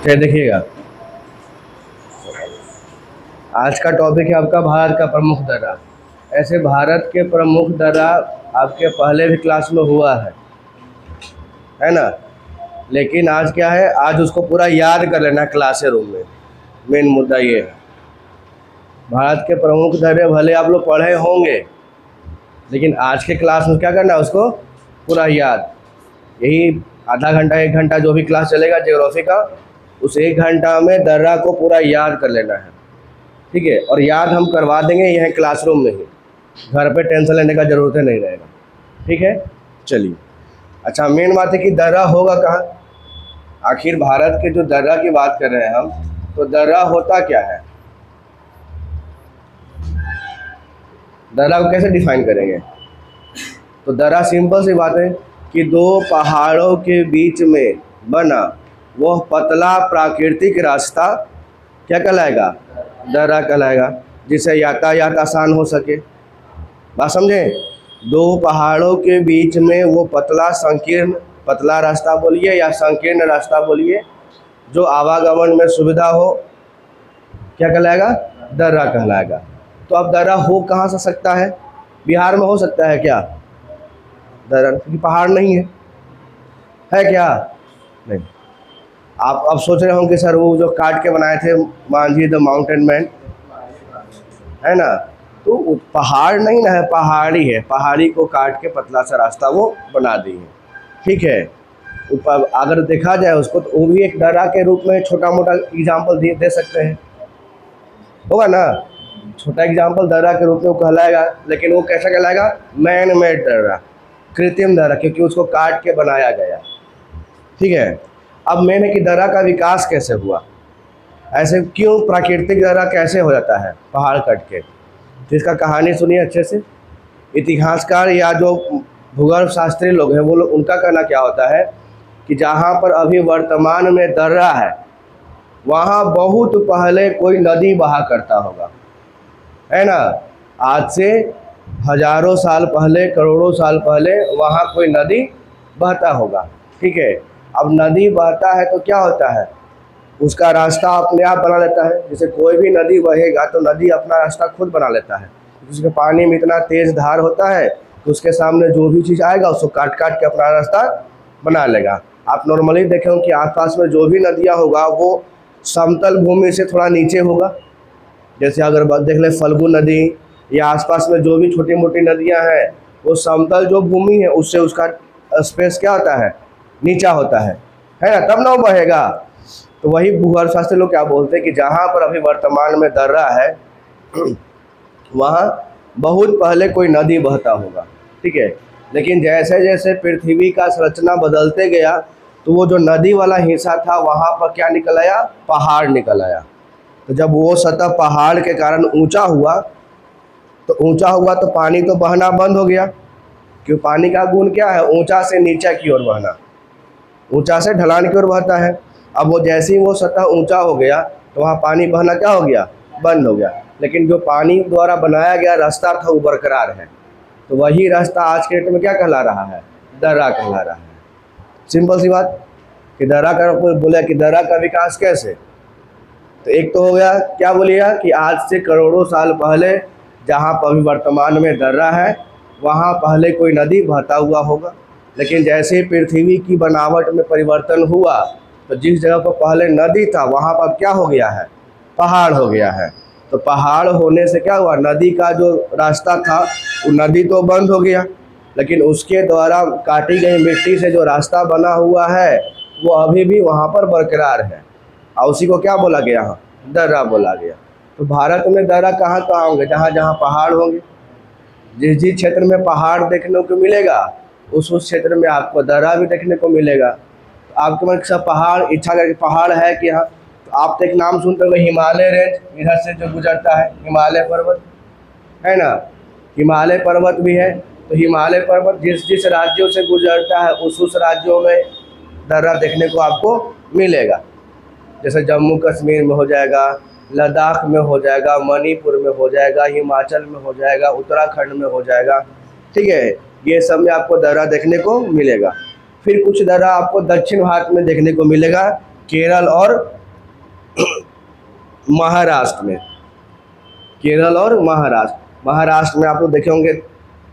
क्या देखिएगा, आज का टॉपिक है आपका भारत का प्रमुख दर्रा। ऐसे भारत के प्रमुख दर्रा आपके पहले भी क्लास में हुआ है ना। लेकिन आज क्या है, आज उसको पूरा याद कर लेना क्लास रूम में। मेन मुद्दा ये है, भारत के प्रमुख दर्रे भले आप लोग पढ़े होंगे, लेकिन आज के क्लास में क्या करना है, उसको पूरा याद। यही आधा घंटा 1 घंटा जो भी क्लास चलेगा ज्योग्राफी का, उस 1 घंटा में दर्रा को पूरा याद कर लेना है, ठीक है। और याद हम करवा देंगे यह क्लासरूम में ही, घर पे टेंशन लेने का ज़रूरत नहीं रहेगा, ठीक है। चलिए, अच्छा मेन बात है कि दर्रा होगा कहाँ। आखिर भारत के जो दर्रा की बात कर रहे हैं हम, तो दर्रा होता क्या है, दर्रा को कैसे डिफाइन करेंगे। तो दर्रा सिंपल सी बात है कि दो पहाड़ों के बीच में बना वह पतला प्राकृतिक रास्ता क्या कहलाएगा, दर्रा कहलाएगा, जिससे यातायात आसान हो सके। बात समझें, दो पहाड़ों के बीच में वो पतला संकीर्ण, पतला रास्ता बोलिए या संकीर्ण रास्ता बोलिए, जो आवागमन में सुविधा हो, क्या कहलाएगा, दर्रा कहलाएगा। तो अब दर्रा हो कहाँ से सकता है, बिहार में हो सकता है क्या दर्रा, क्योंकि पहाड़ नहीं है क्या, नहीं। आप अब सोच रहे होंगे सर वो जो काट के बनाए थे मांझी द माउंटेन मैन, है ना, तो पहाड़ नहीं ना है, पहाड़ी है, पहाड़ी को काट के पतला सा रास्ता वो बना दी है, ठीक है। ऊपर अगर देखा जाए उसको, तो वो भी एक दर्रा के रूप में छोटा मोटा एग्जाम्पल दे सकते हैं, होगा ना। छोटा एग्जाम्पल दर्रा के रूप में वो कहलाएगा, लेकिन वो कैसा कहलाएगा, मैन मेड दर्रा, कृत्रिम दर्रा, क्योंकि उसको काट के बनाया गया, ठीक है। अब मेन है कि दर्रा का विकास कैसे हुआ, ऐसे क्यों प्राकृतिक दर्रा कैसे हो जाता है पहाड़ कट के। तो इसका कहानी सुनिए अच्छे से। इतिहासकार या जो भूगोल शास्त्री लोग हैं, वो लोग, उनका कहना क्या होता है कि जहाँ पर अभी वर्तमान में दर्रा है, वहाँ बहुत पहले कोई नदी बहा करता होगा, है ना। आज से हजारों साल पहले, करोड़ों साल पहले वहाँ कोई नदी बहता होगा, ठीक है। अब नदी बहता है तो क्या होता है, उसका रास्ता अपने आप बना लेता है। जैसे कोई भी नदी बहेगा तो नदी अपना रास्ता खुद बना लेता है, उसके पानी में इतना तेज़ धार होता है कि उसके सामने जो भी चीज़ आएगा उसको काट काट के अपना रास्ता बना लेगा। आप नॉर्मली देखें कि आसपास में जो भी नदियाँ होगा वो समतल भूमि से थोड़ा नीचे होगा। जैसे अगर देख लें फल्गु नदी या आसपास में जो भी छोटी मोटी नदियाँ हैं, वो समतल जो भूमि है उससे उसका स्पेस क्या होता है, नीचा होता है ना, तब ना वो बहेगा। तो वही भूगोल शास्त्री लोग क्या बोलते हैं कि जहाँ पर अभी वर्तमान में दर्रा है वहाँ बहुत पहले कोई नदी बहता होगा, ठीक है। लेकिन जैसे जैसे पृथ्वी का संरचना बदलते गया, तो वो जो नदी वाला हिस्सा था वहाँ पर क्या निकल आया, पहाड़ निकल आया। तो जब वो सतह पहाड़ के कारण ऊंचा हुआ, तो पानी तो बहना बंद हो गया, क्यों, पानी का गुण क्या है, ऊंचा से नीचा की ओर बहना, ऊंचा से ढलान की ओर बहता है। अब वो जैसे ही वो सतह ऊंचा हो गया तो वहाँ पानी बहना क्या हो गया, बंद हो गया। लेकिन जो पानी द्वारा बनाया गया रास्ता था वो बरकरार है, तो वही रास्ता आज के डेट में क्या कहला रहा है, दर्रा कहला रहा है। सिंपल सी बात कि दर्रा का, बोला कि दर्रा का विकास कैसे। तो एक तो हो गया, क्या बोलिएगा, कि आज से करोड़ों साल पहले जहाँ पर अभी वर्तमान में दर्रा है वहाँ पहले कोई नदी बहता हुआ होगा। लेकिन जैसे ही पृथ्वी की बनावट में परिवर्तन हुआ, तो जिस जगह पर पहले नदी था वहाँ पर क्या हो गया है, पहाड़ हो गया है। तो पहाड़ होने से क्या हुआ, नदी का जो रास्ता था वो नदी तो बंद हो गया, लेकिन उसके द्वारा काटी गई मिट्टी से जो रास्ता बना हुआ है वो अभी भी वहाँ पर बरकरार है, और उसी को क्या बोला गया, दर्रा बोला गया। तो भारत में दर्रा कहाँ कहाँ होंगे, जहाँ जहाँ पहाड़ होंगे। जिस जिस क्षेत्र में पहाड़ देखने को मिलेगा उस क्षेत्र में आपको दर्रा भी देखने को मिलेगा। तो आपके मन सब पहाड़ इच्छा करके पहाड़ है कि हाँ, तो आप तो एक नाम सुनते होंगे हिमालय रेंज, इधर से जो गुजरता है हिमालय पर्वत, है ना, हिमालय पर्वत भी है। तो हिमालय पर्वत जिस जिस राज्यों से गुजरता है उस राज्यों में दर्रा देखने को आपको मिलेगा। जैसे जम्मू कश्मीर में हो जाएगा, लद्दाख में हो जाएगा, मणिपुर में हो जाएगा, हिमाचल में हो जाएगा, उत्तराखंड में हो जाएगा, ठीक है। ये सब में आपको दर्रा देखने को मिलेगा। फिर कुछ दर्रा आपको दक्षिण भारत में देखने को मिलेगा, केरल और महाराष्ट्र में, केरल और महाराष्ट्र में आप लोग देखे होंगे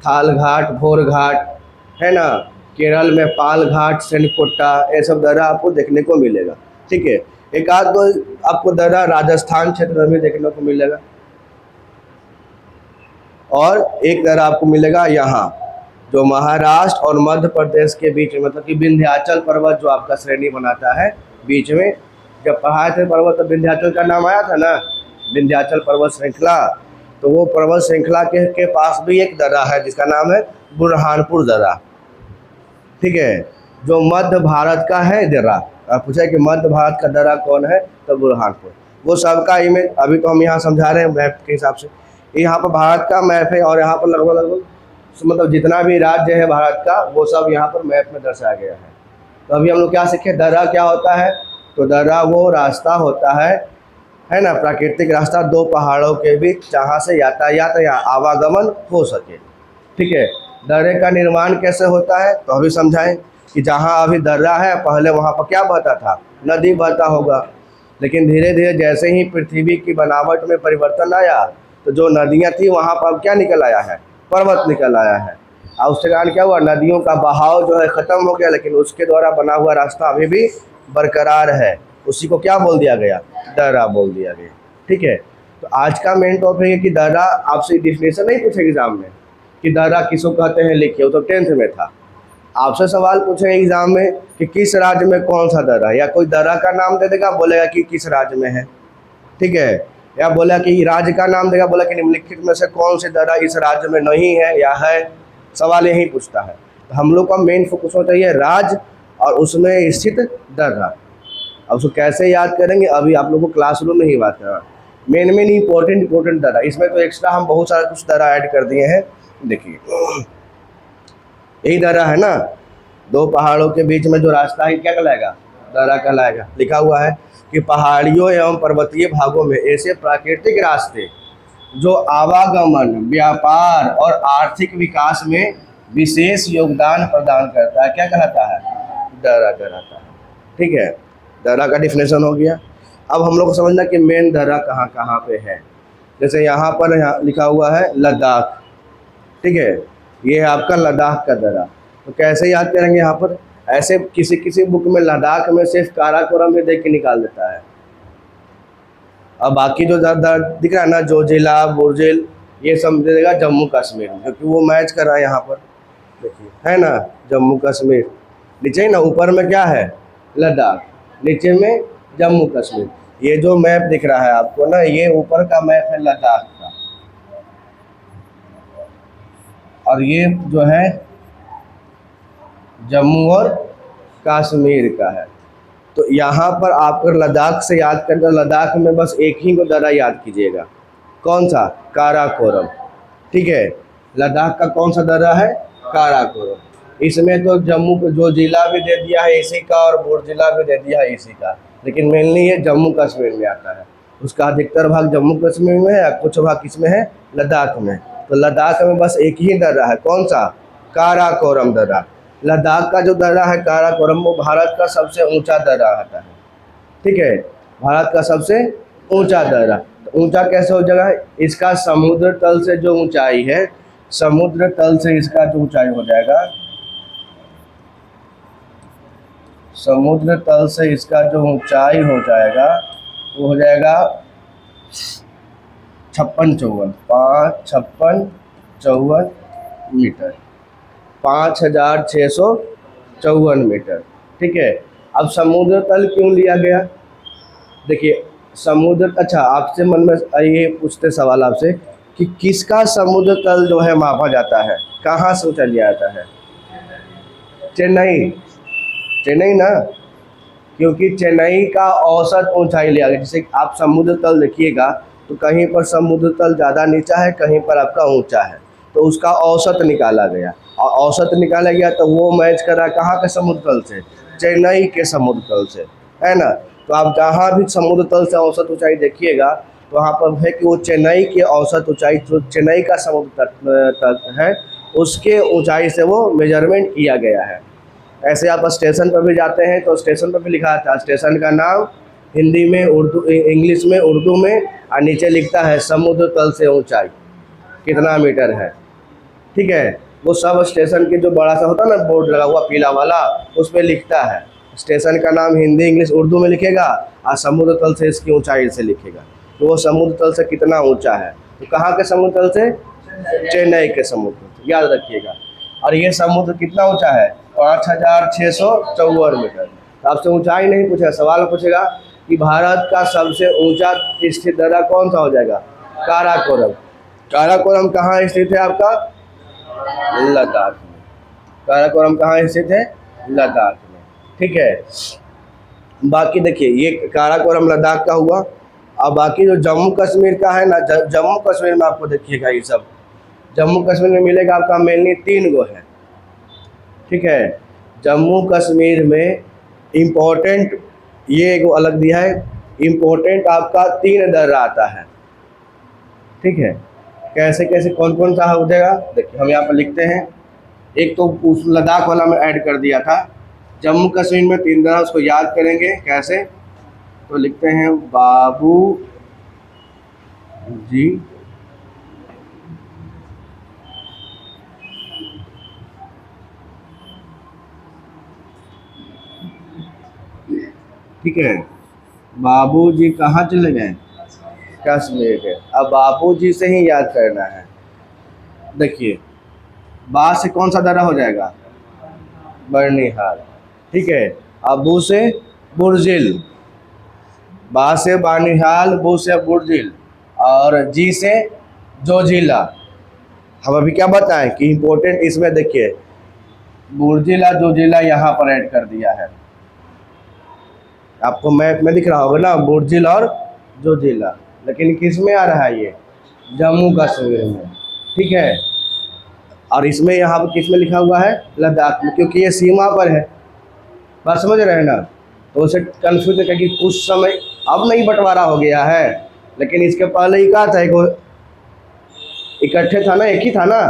थाल घाट, भोर घाट, है ना। केरल में पाल घाट, सेनकोट्टा, ये सब दर्रा आपको देखने को मिलेगा। ठीक है, एक आध दो आपको दर्रा राजस्थान क्षेत्र में भी देखने को मिलेगा, और एक दर्रा आपको मिलेगा यहाँ जो महाराष्ट्र और मध्य प्रदेश के बीच में, मतलब कि विंध्याचल पर्वत जो आपका श्रेणी बनाता है बीच में। जब पढ़ाए थे पर्वत तो विंध्याचल का नाम आया था ना, विंध्याचल पर्वत श्रृंखला। तो वो पर्वत श्रृंखला के पास भी एक दर्रा है जिसका नाम है बुरहानपुर दर्रा। ठीक है, जो मध्य भारत का है दर्रा। आप पूछा कि मध्य भारत का दर्रा कौन है, तो बुरहानपुर। वो सबका इमेज अभी तो हम यहाँ समझा रहे हैं मैप के हिसाब से। यहाँ पर भारत का मैप है और यहाँ पर लगभग मतलब जितना भी राज्य है भारत का वो सब यहाँ पर मैप में दर्शाया गया है। तो अभी हम लोग क्या सीखे, दर्रा क्या होता है। तो दर्रा वो रास्ता होता है ना, प्राकृतिक रास्ता दो पहाड़ों के बीच जहाँ से यातायात या आवागमन हो सके। ठीक है, दर्रे का निर्माण कैसे होता है तो अभी समझाएं कि जहाँ अभी दर्रा है पहले वहाँ पर क्या बहता था, नदी बहता होगा। लेकिन धीरे धीरे जैसे ही पृथ्वी की बनावट में परिवर्तन आया तो जो नदियाँ थी वहाँ पर अब क्या निकल आया है, पर्वत निकल आया है। और उसके कारण क्या हुआ, नदियों का बहाव जो है ख़त्म हो गया, लेकिन उसके द्वारा बना हुआ रास्ता अभी भी बरकरार है। उसी को क्या बोल दिया गया, दर्रा बोल दिया गया। ठीक है, तो आज का मेन टॉपिक है कि दर्रा आपसे डिफिनेशन नहीं पूछे एग्जाम में कि दर्रा किसको कहते हैं लिखिए, वो तो 10th में था। आपसे सवाल पूछे एग्जाम में कि किस राज्य में कौन सा दर्रा, या कोई दर्रा का नाम दे देगा, बोलेगा कि किस राज्य में है। ठीक है, या बोला कि राज्य का नाम देगा, बोला कि निम्नलिखित में से कौन से दर्रा इस राज्य में नहीं है या है। सवाल यही पूछता है। तो हम लोग का मेन फोकस होता है राज्य और उसमें स्थित दर्रा। अब उसको कैसे याद करेंगे अभी आप लोगों को क्लासरूम में ही बात करना। मेन इंपॉर्टेंट दर्रा, इसमें तो एक्स्ट्रा हम बहुत सारा कुछ दर्रा ऐड कर दिए हैं। देखिए यही दर्रा है ना, दो पहाड़ों के बीच में जो रास्ता है क्या कहलाएगा, दर्रा कहलाएगा। लिखा हुआ है कि पहाड़ियों एवं पर्वतीय भागों में ऐसे प्राकृतिक रास्ते जो आवागमन, व्यापार और आर्थिक विकास में विशेष योगदान प्रदान करता है क्या कहलाता है, दर्रा कहलाता है। ठीक है, दर्रा का डिफिनेशन हो गया। अब हम लोग को समझना कि मेन दर्रा कहाँ कहाँ पे है। जैसे यहाँ पर लिखा हुआ है लद्दाख। ठीक है, ये है आपका लद्दाख का दर्रा। तो कैसे याद करेंगे यहाँ पर, ऐसे किसी बुक में लद्दाख में सिर्फ काराकोरम में देख के निकाल देता है। अब बाकी जो दिख रहा है ना, जोजिला, बुर्जिल, ये सब दे देगा जम्मू कश्मीर, क्योंकि वो मैच कर रहा है यहाँ पर। देखिए है ना, जम्मू कश्मीर नीचे ही ना, ऊपर में क्या है लद्दाख, नीचे में जम्मू कश्मीर। ये जो मैप दिख रहा है आपको ना, ये ऊपर का मैप है लद्दाख का, और ये जो है जम्मू और कश्मीर का है। तो यहाँ पर आप अगर लद्दाख से याद करके, लद्दाख में बस एक ही को दर्रा याद कीजिएगा, कौन सा, काराकोरम। ठीक है, लद्दाख का कौन सा दर्रा है, काराकोरम। इसमें तो जम्मू को जो जिला भी दे दिया है इसी का, और बोर्ड जिला भी दे दिया है इसी का, लेकिन मेनली ये जम्मू कश्मीर में आता है। उसका अधिकतर भाग जम्मू कश्मीर में है, कुछ भाग किसमें है, लद्दाख में। तो लद्दाख में बस एक ही दर्रा है, कौन सा, काराकोरम दर्रा। लद्दाख का जो दर्रा है काराकोरम, वो भारत का सबसे ऊंचा दर्रा आता है। ठीक है, भारत का सबसे ऊंचा दर्रा। तो ऊंचा कैसे हो जाएगा, इसका समुद्र तल से जो ऊंचाई है, समुद्र तल से इसका जो ऊंचाई हो जाएगा, समुद्र तल से इसका जो ऊंचाई हो जाएगा वो हो जाएगा 5654 मीटर, 5654 मीटर। ठीक है, अब समुद्र तल क्यों लिया गया, देखिए समुद्र, अच्छा आपसे मन में ये पूछते सवाल आपसे कि किसका समुद्र तल जो है मापा जाता है, कहाँ से ऊंचा लिया जाता है, चेन्नई ना, क्योंकि चेन्नई का औसत ऊंचाई लिया गया। जैसे आप समुद्र तल देखिएगा तो कहीं पर समुद्र तल ज़्यादा नीचा है, कहीं पर आपका ऊंचा है, तो उसका औसत निकाला गया, और औसत निकाला गया तो वो मैच करा कहाँ के समुद्र तल से, चेन्नई के समुद्र तल से, है ना। तो आप जहाँ भी समुद्र तल से औसत ऊंचाई देखिएगा तो वहाँ पर है कि वो चेन्नई के औसत ऊंचाई, जो चेन्नई का समुद्र तट है उसके ऊंचाई से वो मेजरमेंट किया गया है। ऐसे आप स्टेशन पर भी जाते हैं तो स्टेशन पर भी लिखा था स्टेशन का नाम हिंदी में, उर्दू, इंग्लिश में, उर्दू में, और नीचे लिखता है समुद्र तल से ऊंचाई कितना मीटर है। ठीक है, वो सब स्टेशन के जो बड़ा सा होता है ना बोर्ड लगा हुआ पीला वाला, उस पर लिखता है स्टेशन का नाम हिंदी, इंग्लिश, उर्दू में लिखेगा और समुद्र तल से इसकी ऊंचाई से लिखेगा। तो वो समुद्र तल से कितना ऊंचा है, तो कहाँ के समुद्र तल से? चेन्नई के समुद्र, याद रखिएगा। और ये समुद्र कितना ऊंचा है? 5,654 मीटर। तो आपसे ऊंचाई नहीं पूछेगा, सवाल पूछेगा कि भारत का सबसे ऊंचा स्थित दर्रा कौन सा हो जाएगा? काराकोरम। काराकोरम कहाँ स्थित है आपका? लद्दाख में। काराकोरम कहाँ स्थित है? लद्दाख में। ठीक है, बाकी देखिए ये काराकोरम लद्दाख का हुआ। अब बाकी जो जम्मू कश्मीर का है ना, जम्मू कश्मीर में आपको देखिएगा ये सब जम्मू कश्मीर में मिलेगा आपका मेनली 3 गो है। ठीक है, जम्मू कश्मीर में इम्पोर्टेंट ये एक अलग दिया है, इम्पोर्टेंट आपका 3 दर्रा आता है। ठीक है, कैसे कैसे कौन कौन सा हो जाएगा देखिए, हम यहाँ पर लिखते हैं। एक तो उस लद्दाख वाला में ऐड कर दिया था। जम्मू कश्मीर में 3 दर्रा, उसको याद करेंगे कैसे, तो लिखते हैं बाबू जी ठीक है, बाबूजी कहाँ चले गए? कश्मीर के। अब बाबूजी से ही याद करना है। देखिए बा से कौन सा दर्रा हो जाएगा? बर्निहाल। ठीक है, अबू से बुर्जिल, बा से बानिहाल, बू से बुर्जिल, और जी से जोजिला। हम अभी क्या बताएं कि इम्पोर्टेंट इसमें देखिए बुर्जिला जोजिला यहाँ पर ऐड कर दिया है, आपको मैप में दिख रहा होगा ना बुर्जिल और जोजिला, लेकिन किस में आ रहा है ये? जम्मू कश्मीर में। ठीक है, और इसमें यहाँ पर किस में लिखा हुआ है? लद्दाख में, क्योंकि ये सीमा पर है। बात समझ रहे हैं ना, तो उसे कन्फ्यूज है कि कुछ समय अब नहीं बंटवारा हो गया है, लेकिन इसके पहले ही कहा था एक इकट्ठे था ना, एक ही था ना,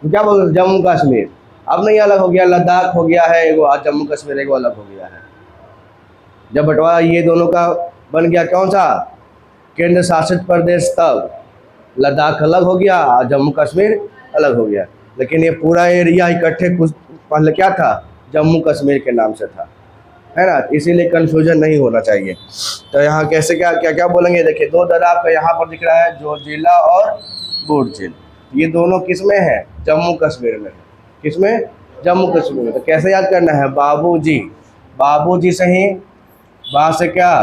तो क्या बोलते जम्मू कश्मीर। अब नहीं अलग हो गया, लद्दाख हो गया है एगो, आज जम्मू कश्मीर एगो अलग हो गया है। जब बंटवारा ये दोनों का बन गया कौन सा? केंद्र शासित प्रदेश, तब लद्दाख अलग हो गया और जम्मू कश्मीर अलग हो गया। लेकिन ये पूरा एरिया इकट्ठे कुछ पहले क्या था? जम्मू कश्मीर के नाम से था, है ना, इसीलिए कन्फ्यूजन नहीं होना चाहिए। तो यहाँ कैसे क्या क्या क्या बोलेंगे, देखिए 2 दर्रा आपका यहाँ पर दिख रहा है, जोजिला और बुर्जिल। ये दोनों किस में है? जम्मू कश्मीर में। किस में? जम्मू कश्मीर में। तो कैसे याद करना है? बाबूजी, बाबूजी से ही बा से क्या?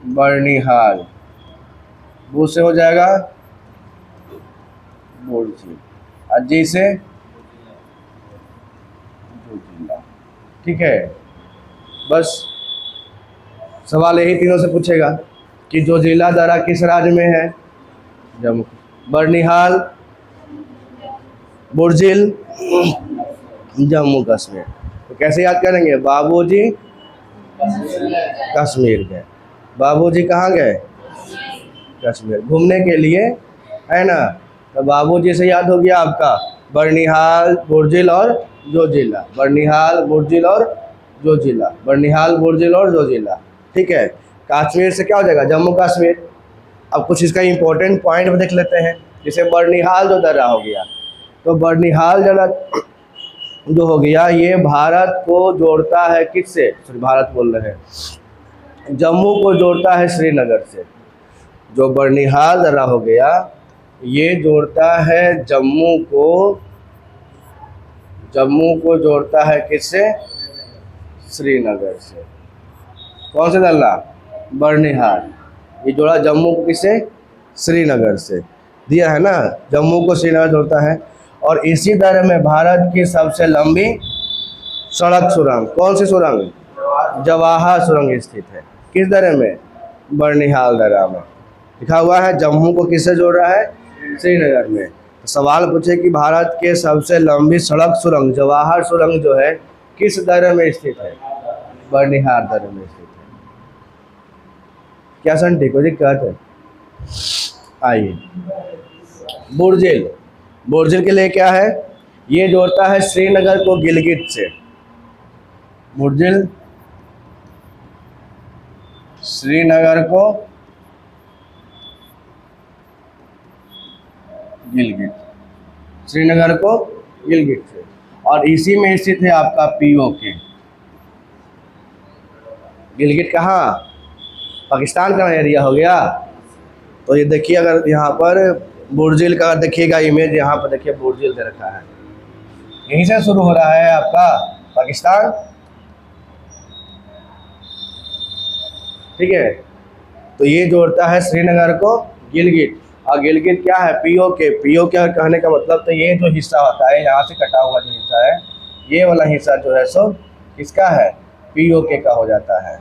बर्निहाल, बू से हो जाएगा बुर्जिल, और जी से जोजिला। ठीक है, बस सवाल यही तीनों से पूछेगा कि जोजिला दर्रा किस राज्य में है? जम्मू। बर्निहाल, बुर्जिल, जम्मू कश्मीर। तो कैसे याद करेंगे? बाबूजी कश्मीर गए, बाबूजी कहाँ गए? कश्मीर घूमने के लिए, है ना। तो बाबूजी से याद हो गया आपका बर्निहाल, बुर्जिल और जोजिला, बर्निहाल, बुर्जिल और जोजिला, बर्निहाल, बुर्जिल और जोजिला। ठीक है, कश्मीर से क्या हो जाएगा? जम्मू कश्मीर। अब कुछ इसका इंपॉर्टेंट पॉइंट देख लेते हैं, जैसे बर्निहाल जो दर्रा हो गया, तो बर्निहाल दर्रा जो हो गया ये भारत को जोड़ता है किससे? सॉरी भारत बोल रहे हैं, जम्मू को जोड़ता है श्रीनगर से। जो बर्निहाल दर्रा हो गया ये जोड़ता है जम्मू को जोड़ता है किससे? श्रीनगर से। कौन से दर्रा? बर्निहाल। ये जोड़ा जम्मू को किससे? श्रीनगर से। दिया है ना, जम्मू को श्रीनगर जोड़ता है। और इसी दर्रे में भारत की सबसे लंबी सड़क सुरंग, कौन सी सुरंग? जवाहर सुरंग स्थित है। किस दर्रे में? बर्निहाल दर्रा में। लिखा हुआ है जम्मू को किससे जोड़ रहा है? श्रीनगर में। तो सवाल पूछे कि भारत के सबसे लंबी सड़क सुरंग जवाहर सुरंग जो है किस दर्रे में स्थित है? बर्निहाल दर्रे में स्थित है। क्या सन ठीक हो दिक्कत है? आइए बुर्जिल, बुर्जिल के लिए क्या है? ये जोड़ता है श्रीनगर को गिलगित से। बुर्जिल श्रीनगर को गिलगित, श्रीनगर को गिलगित से, और इसी में स्थित है आपका पीओके। गिलगित कहाँ, पाकिस्तान का एरिया हो गया। तो ये देखिए, अगर यहाँ पर बुर्जिल का देखिएगा इमेज, यहाँ पर देखिए बुर्जिल दे रखा है, यहीं से शुरू हो रहा है आपका पाकिस्तान। ठीक है, तो ये जोड़ता है श्रीनगर को गिलगित, और गिलगित क्या है, पीओके। पीओके कहने का मतलब तो ये जो हिस्सा होता है, यहाँ से कटा हुआ जो हिस्सा है, ये वाला हिस्सा जो है सो किसका है, पीओके का हो जाता है।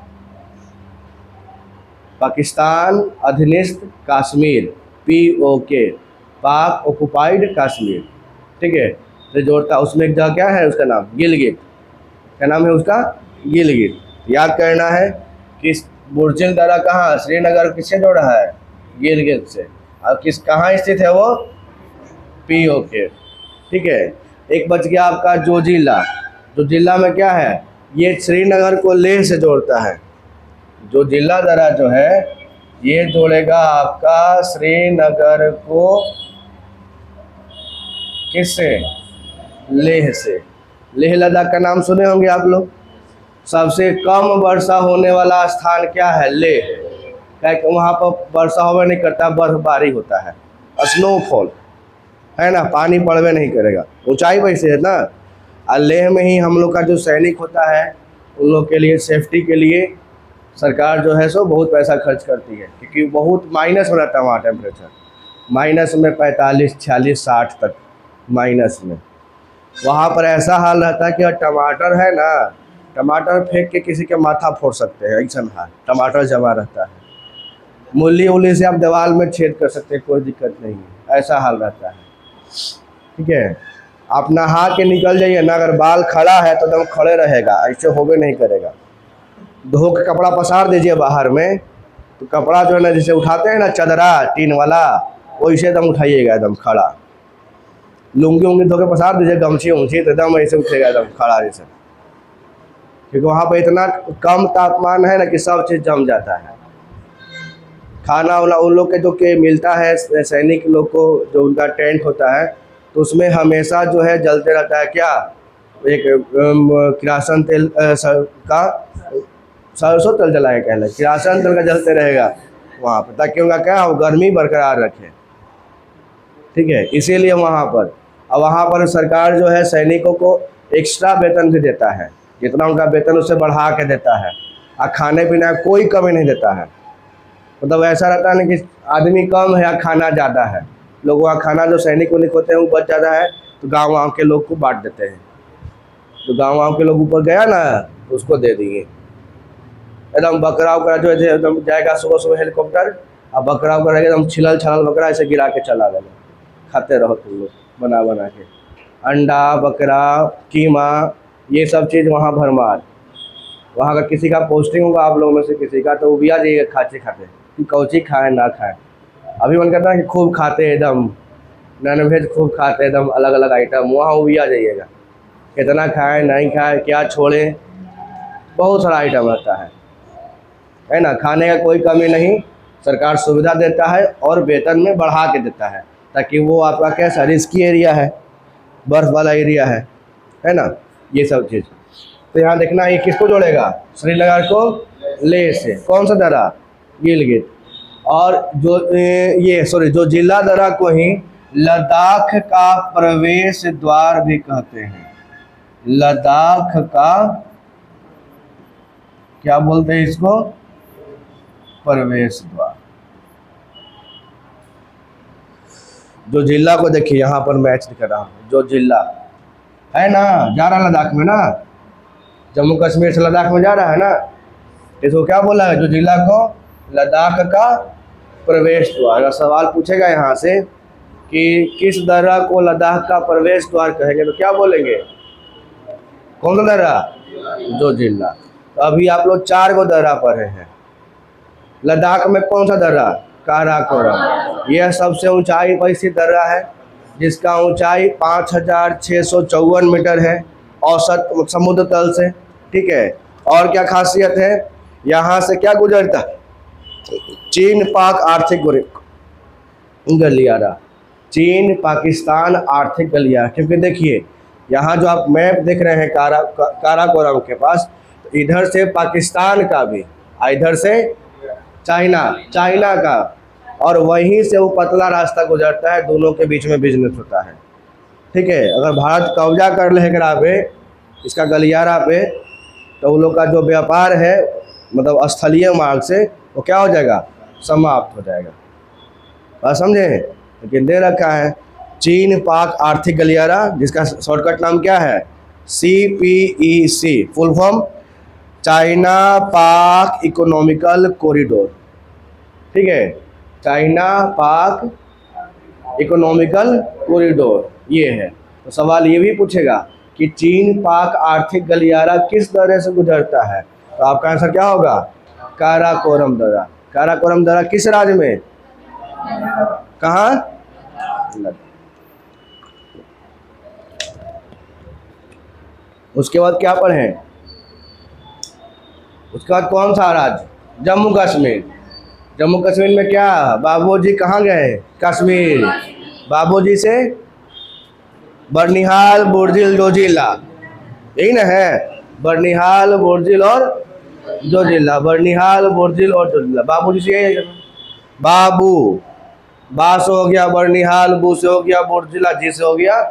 पाकिस्तान अधिनिस्थ कश्मीर, पीओके, पाक ऑक्युपाइड कश्मीर। ठीक है, तो जोड़ता, उसमें एक जगह क्या है, उसका नाम गिलगित, क्या नाम है उसका, गिलगित। याद करना है कि बुर्जिल दर्रा कहाँ, श्रीनगर किससे जोड़ा है, गिलगित से, और किस कहाँ स्थित है वो, पीओके। ठीक है, एक बच गया आपका जोजिला। जोजिला में क्या है, ये श्रीनगर को लेह से जोड़ता है। जोजिला दर्रा जो है ये जोड़ेगा आपका श्रीनगर को किससे, लेह से। लेह लद्दाख का नाम सुने होंगे आप लोग। सबसे कम वर्षा होने वाला स्थान क्या है, लेह। क्योंकि वहाँ पर वर्षा होवे नहीं करता, बर्फबारी होता है, स्नोफॉल है ना, पानी पड़वे नहीं करेगा, ऊंचाई वैसे है ना। और लेह में ही हम लोग का जो सैनिक होता है, उन लोग के लिए सेफ्टी के लिए सरकार जो है सो बहुत पैसा खर्च करती है, क्योंकि बहुत माइनस में रहता है वहाँ टेम्परेचर, माइनस में 45, 46, 60 तक माइनस में। वहाँ पर ऐसा हाल रहता है कि टमाटर है ना, टमाटर फेंक के किसी के माथा फोड़ सकते हैं, ऐसा हाल, टमाटर जमा रहता है। मूली उली से आप दीवार में छेद कर सकते हैं, कोई दिक्कत नहीं है, ऐसा हाल रहता है। ठीक है, आप नहा के निकल जाइए ना, अगर बाल खड़ा है तो एकदम खड़े रहेगा, ऐसे होबे नहीं करेगा। धो के कपड़ा पसार दीजिए बाहर में, तो कपड़ा जो है ना, जैसे उठाते हैं ना चदरा टीन वाला, वैसे एकदम उठाइएगा एकदम खड़ा। लुंगी उंगी धो के पसार दीजिए, गमछी उमछी, तो एकदम ऐसे उठेगा एकदम खड़ा जैसे, क्योंकि वहाँ पर इतना कम तापमान है ना कि सब चीज़ जम जाता है। खाना वाला उन लोग के जो के मिलता है सैनिक लोग को, जो उनका टेंट होता है, तो उसमें हमेशा जो है जलते रहता है क्या, एक किरासन तेल का, सरसों तेल जलाए कहना, किरासन तेल का जलते रहेगा वहाँ पर, ताकि उनका क्या हो, गर्मी बरकरार रखे। ठीक है, इसीलिए वहाँ पर, और वहाँ पर सरकार जो है सैनिकों को एक्स्ट्रा वेतन भी देता है, जितना उनका वेतन उससे बढ़ा के देता है, और खाने पीने का कोई कमी नहीं देता है। मतलब ऐसा रहता है ना कि आदमी कम है या खाना ज़्यादा है, लोग वहाँ खाना जो सैनिक वैनिक होते हैं वो बच ज़्यादा है, तो गाँव के लोग को बांट देते हैं। तो गाँव के लोग ऊपर गया ना, उसको दे दिए एकदम। बकरा उकरा जो है एकदम जाएगा सुबह सुबह हेलीकॉप्टर, और बकरा उकरा एकदम छिलल छलल बकरा ऐसे गिरा के चला गया, खाते रहो तुम लोग बना बना के। अंडा, बकरा, कीमा, ये सब चीज़ वहाँ भरमार। वहाँ का किसी का पोस्टिंग होगा आप लोगों में से किसी का, तो वो भी आ जाइएगा खाते खाते कि कौची खाएँ ना खाएँ। अभी मन करता है कि खूब खाते एकदम नॉन वेज, खूब खाते एकदम अलग अलग आइटम, वहाँ वो भी आ जाइएगा। कितना खाएँ नहीं खाएँ, क्या छोड़ें, बहुत सारा आइटम रहता है ना। खाने का कोई कमी नहीं, सरकार सुविधा देता है और वेतन में बढ़ा के देता है, ताकि वो आपका कैसा रिस्की एरिया है, बर्फ़ वाला एरिया है ना, ये सब चीज़। तो यहाँ देखना ये किसको जोड़ेगा, श्रीनगर को लेह से। कौन सा दर्रा, गिलगित। और जो ये सॉरी जो जिला दर्रा को ही लद्दाख का प्रवेश द्वार भी कहते हैं। लद्दाख का क्या बोलते हैं इसको, प्रवेश द्वार। जो जिला को देखिए यहाँ पर मैच दिख रहा हूँ, जो जिला है ना, जा रहा लद्दाख में ना, जम्मू कश्मीर से लद्दाख में जा रहा है ना, इसको क्या बोला है, जो जिला को लद्दाख का प्रवेश द्वार। अगर सवाल पूछेगा यहाँ से कि किस दर्रा को लद्दाख का प्रवेश द्वार कहेंगे, तो क्या बोलेंगे, कौन सा दर्रा, जो जिला। तो अभी आप लोग 4 गो दर्रा पढ़े हैं। लद्दाख में कौन सा दर्रा, काराकोरम, यह सबसे ऊंचाई पर स्थित दर्रा है। जिसका ऊंचाई 5,654 मीटर है औसत समुद्र तल से। ठीक है, और क्या खासियत है, यहाँ से क्या गुजरता है, चीन पाक आर्थिक गलियारा, चीन पाकिस्तान आर्थिक गलियारा। क्योंकि देखिए यहाँ जो आप मैप देख रहे हैं काराकोरम के पास, तो इधर से पाकिस्तान का भी, इधर से चाइना का, और वहीं से वो पतला रास्ता गुजरता है, दोनों के बीच में बिजनेस होता है। ठीक है, अगर भारत कब्जा कर लेगा पे इसका गलियारा पे, तो उन लोग का जो व्यापार है मतलब स्थलीय मार्ग से, वो क्या हो जाएगा, समाप्त हो जाएगा। बात समझे? लेकिन दे रखा है चीन पाक आर्थिक गलियारा, जिसका शॉर्टकट नाम क्या है, CPEC, फुल फॉर्म चाइना पाक इकोनॉमिकल कॉरिडोर। ठीक है, चाइना पाक इकोनॉमिकल कॉरिडोर ये है। तो सवाल ये भी पूछेगा कि चीन पाक आर्थिक गलियारा किस तरह से गुजरता है, तो आपका आंसर क्या होगा, काराकोरम दर्रा। काराकोरम दर्रा किस राज्य में, कहाँ, उसके बाद क्या पढ़ें, उसके बाद कौन सा राज्य, जम्मू कश्मीर। जम्मू कश्मीर में क्या, बाबूजी कहाँ गए, कश्मीर, बाबूजी से बर्निहाल, बुर्जिल, जोजिला, यही ना है, बर्निहाल, बुर्जिल और जोजिला, बर्निहाल, बुर्जिल और जोजिला, बाबूजी से यही है। बाबू, बा से हो गया बर्निहाल, बू से हो गया बुर्जिला, जी से हो गया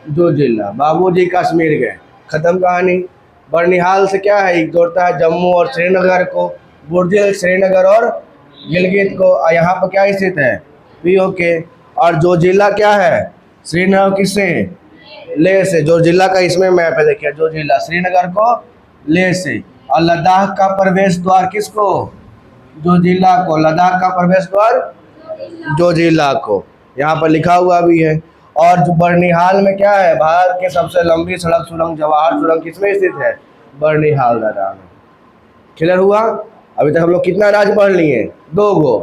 जोजिला, बाबूजी कश्मीर गए, खत्म कहानी। बर्निहाल से क्या है, जोड़ता है जम्मू और श्रीनगर को, बुर्जिल श्रीनगर और गिलगित को, यहाँ पर क्या स्थित है, POK, और जोजिला क्या है, श्रीनगर किससे, लेह से, जोजिला का इसमें मैप है, देखिए जोजिला श्रीनगर को लेह से, और लद्दाख का प्रवेश द्वार किसको, जोजिला को, लद्दाख का प्रवेश द्वार जोजिला को, यहाँ पर लिखा हुआ भी है। और जो बर्निहाल में क्या है, भारत की सबसे लंबी सड़क सुरंग जवाहर सुरंग किसमें स्थित है, बर्निहाल दर्रा में। क्लियर हुआ? अभी तक हम लोग कितना राज्य पढ़ लिए, 2 गो,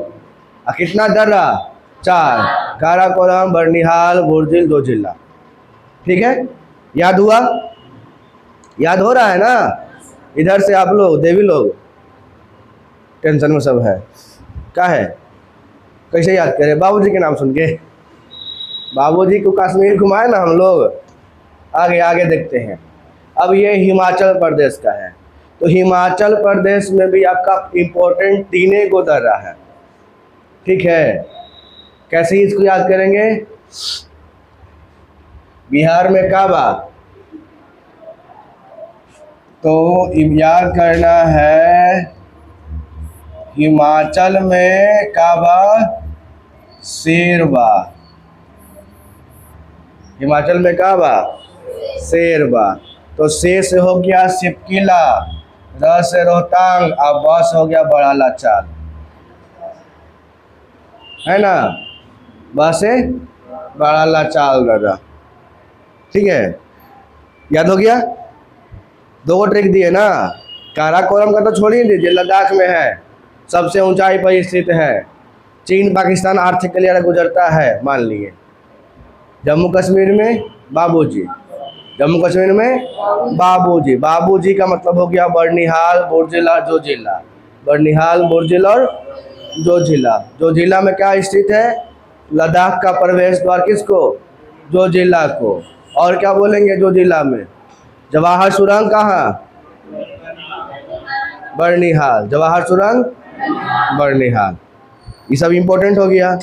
और कितना दर्रा, 4, काराकोरम, बर्निहाल, बुर्जिल, जोजिला। ठीक है, याद हुआ, याद हो रहा है ना? इधर से आप लोग देवी लोग टेंशन में सब है, क्या है, कैसे याद करें, बाबूजी के नाम सुन के, बाबूजी को कश्मीर घुमाए ना हम लोग। आगे आगे देखते हैं। अब ये हिमाचल प्रदेश का है, तो हिमाचल प्रदेश में भी आपका इम्पोर्टेंट 3 गो दर्रा है। ठीक है, कैसे इसको याद करेंगे, बिहार में काबा, तो याद करना है हिमाचल में काबा, शेरबा, हिमाचल में काबा, शेरबा, तो से हो गया सिपकिला, र से रोहतांग, और ब से हो गया बड़ा लाचार, है ना, ब से बड़ा लाचार दर्रा। ठीक है, याद हो गया, 2 ट्रिक दिए ना। काराकोरम का तो छोड़ ही दीजिए, लद्दाख में है, सबसे ऊंचाई पर स्थित है, चीन पाकिस्तान आर्थिक गलियारा गुजरता है, मान लिए। जम्मू कश्मीर में बाबूजी, जम्मू कश्मीर में बाबूजी, बाबूजी का मतलब हो गया बर्निहाल, बुर्जिल और जोजिला, बर्निहाल, बुर्जिल और जोजिला। जोजिला में क्या स्थित है, लद्दाख का प्रवेश द्वार किसको, जोजिला को। और क्या बोलेंगे जोजिला में, जवाहर सुरंग कहाँ, बर्निहाल, जवाहर सुरंग बर्निहाल, ये सब इम्पोर्टेंट हो गया।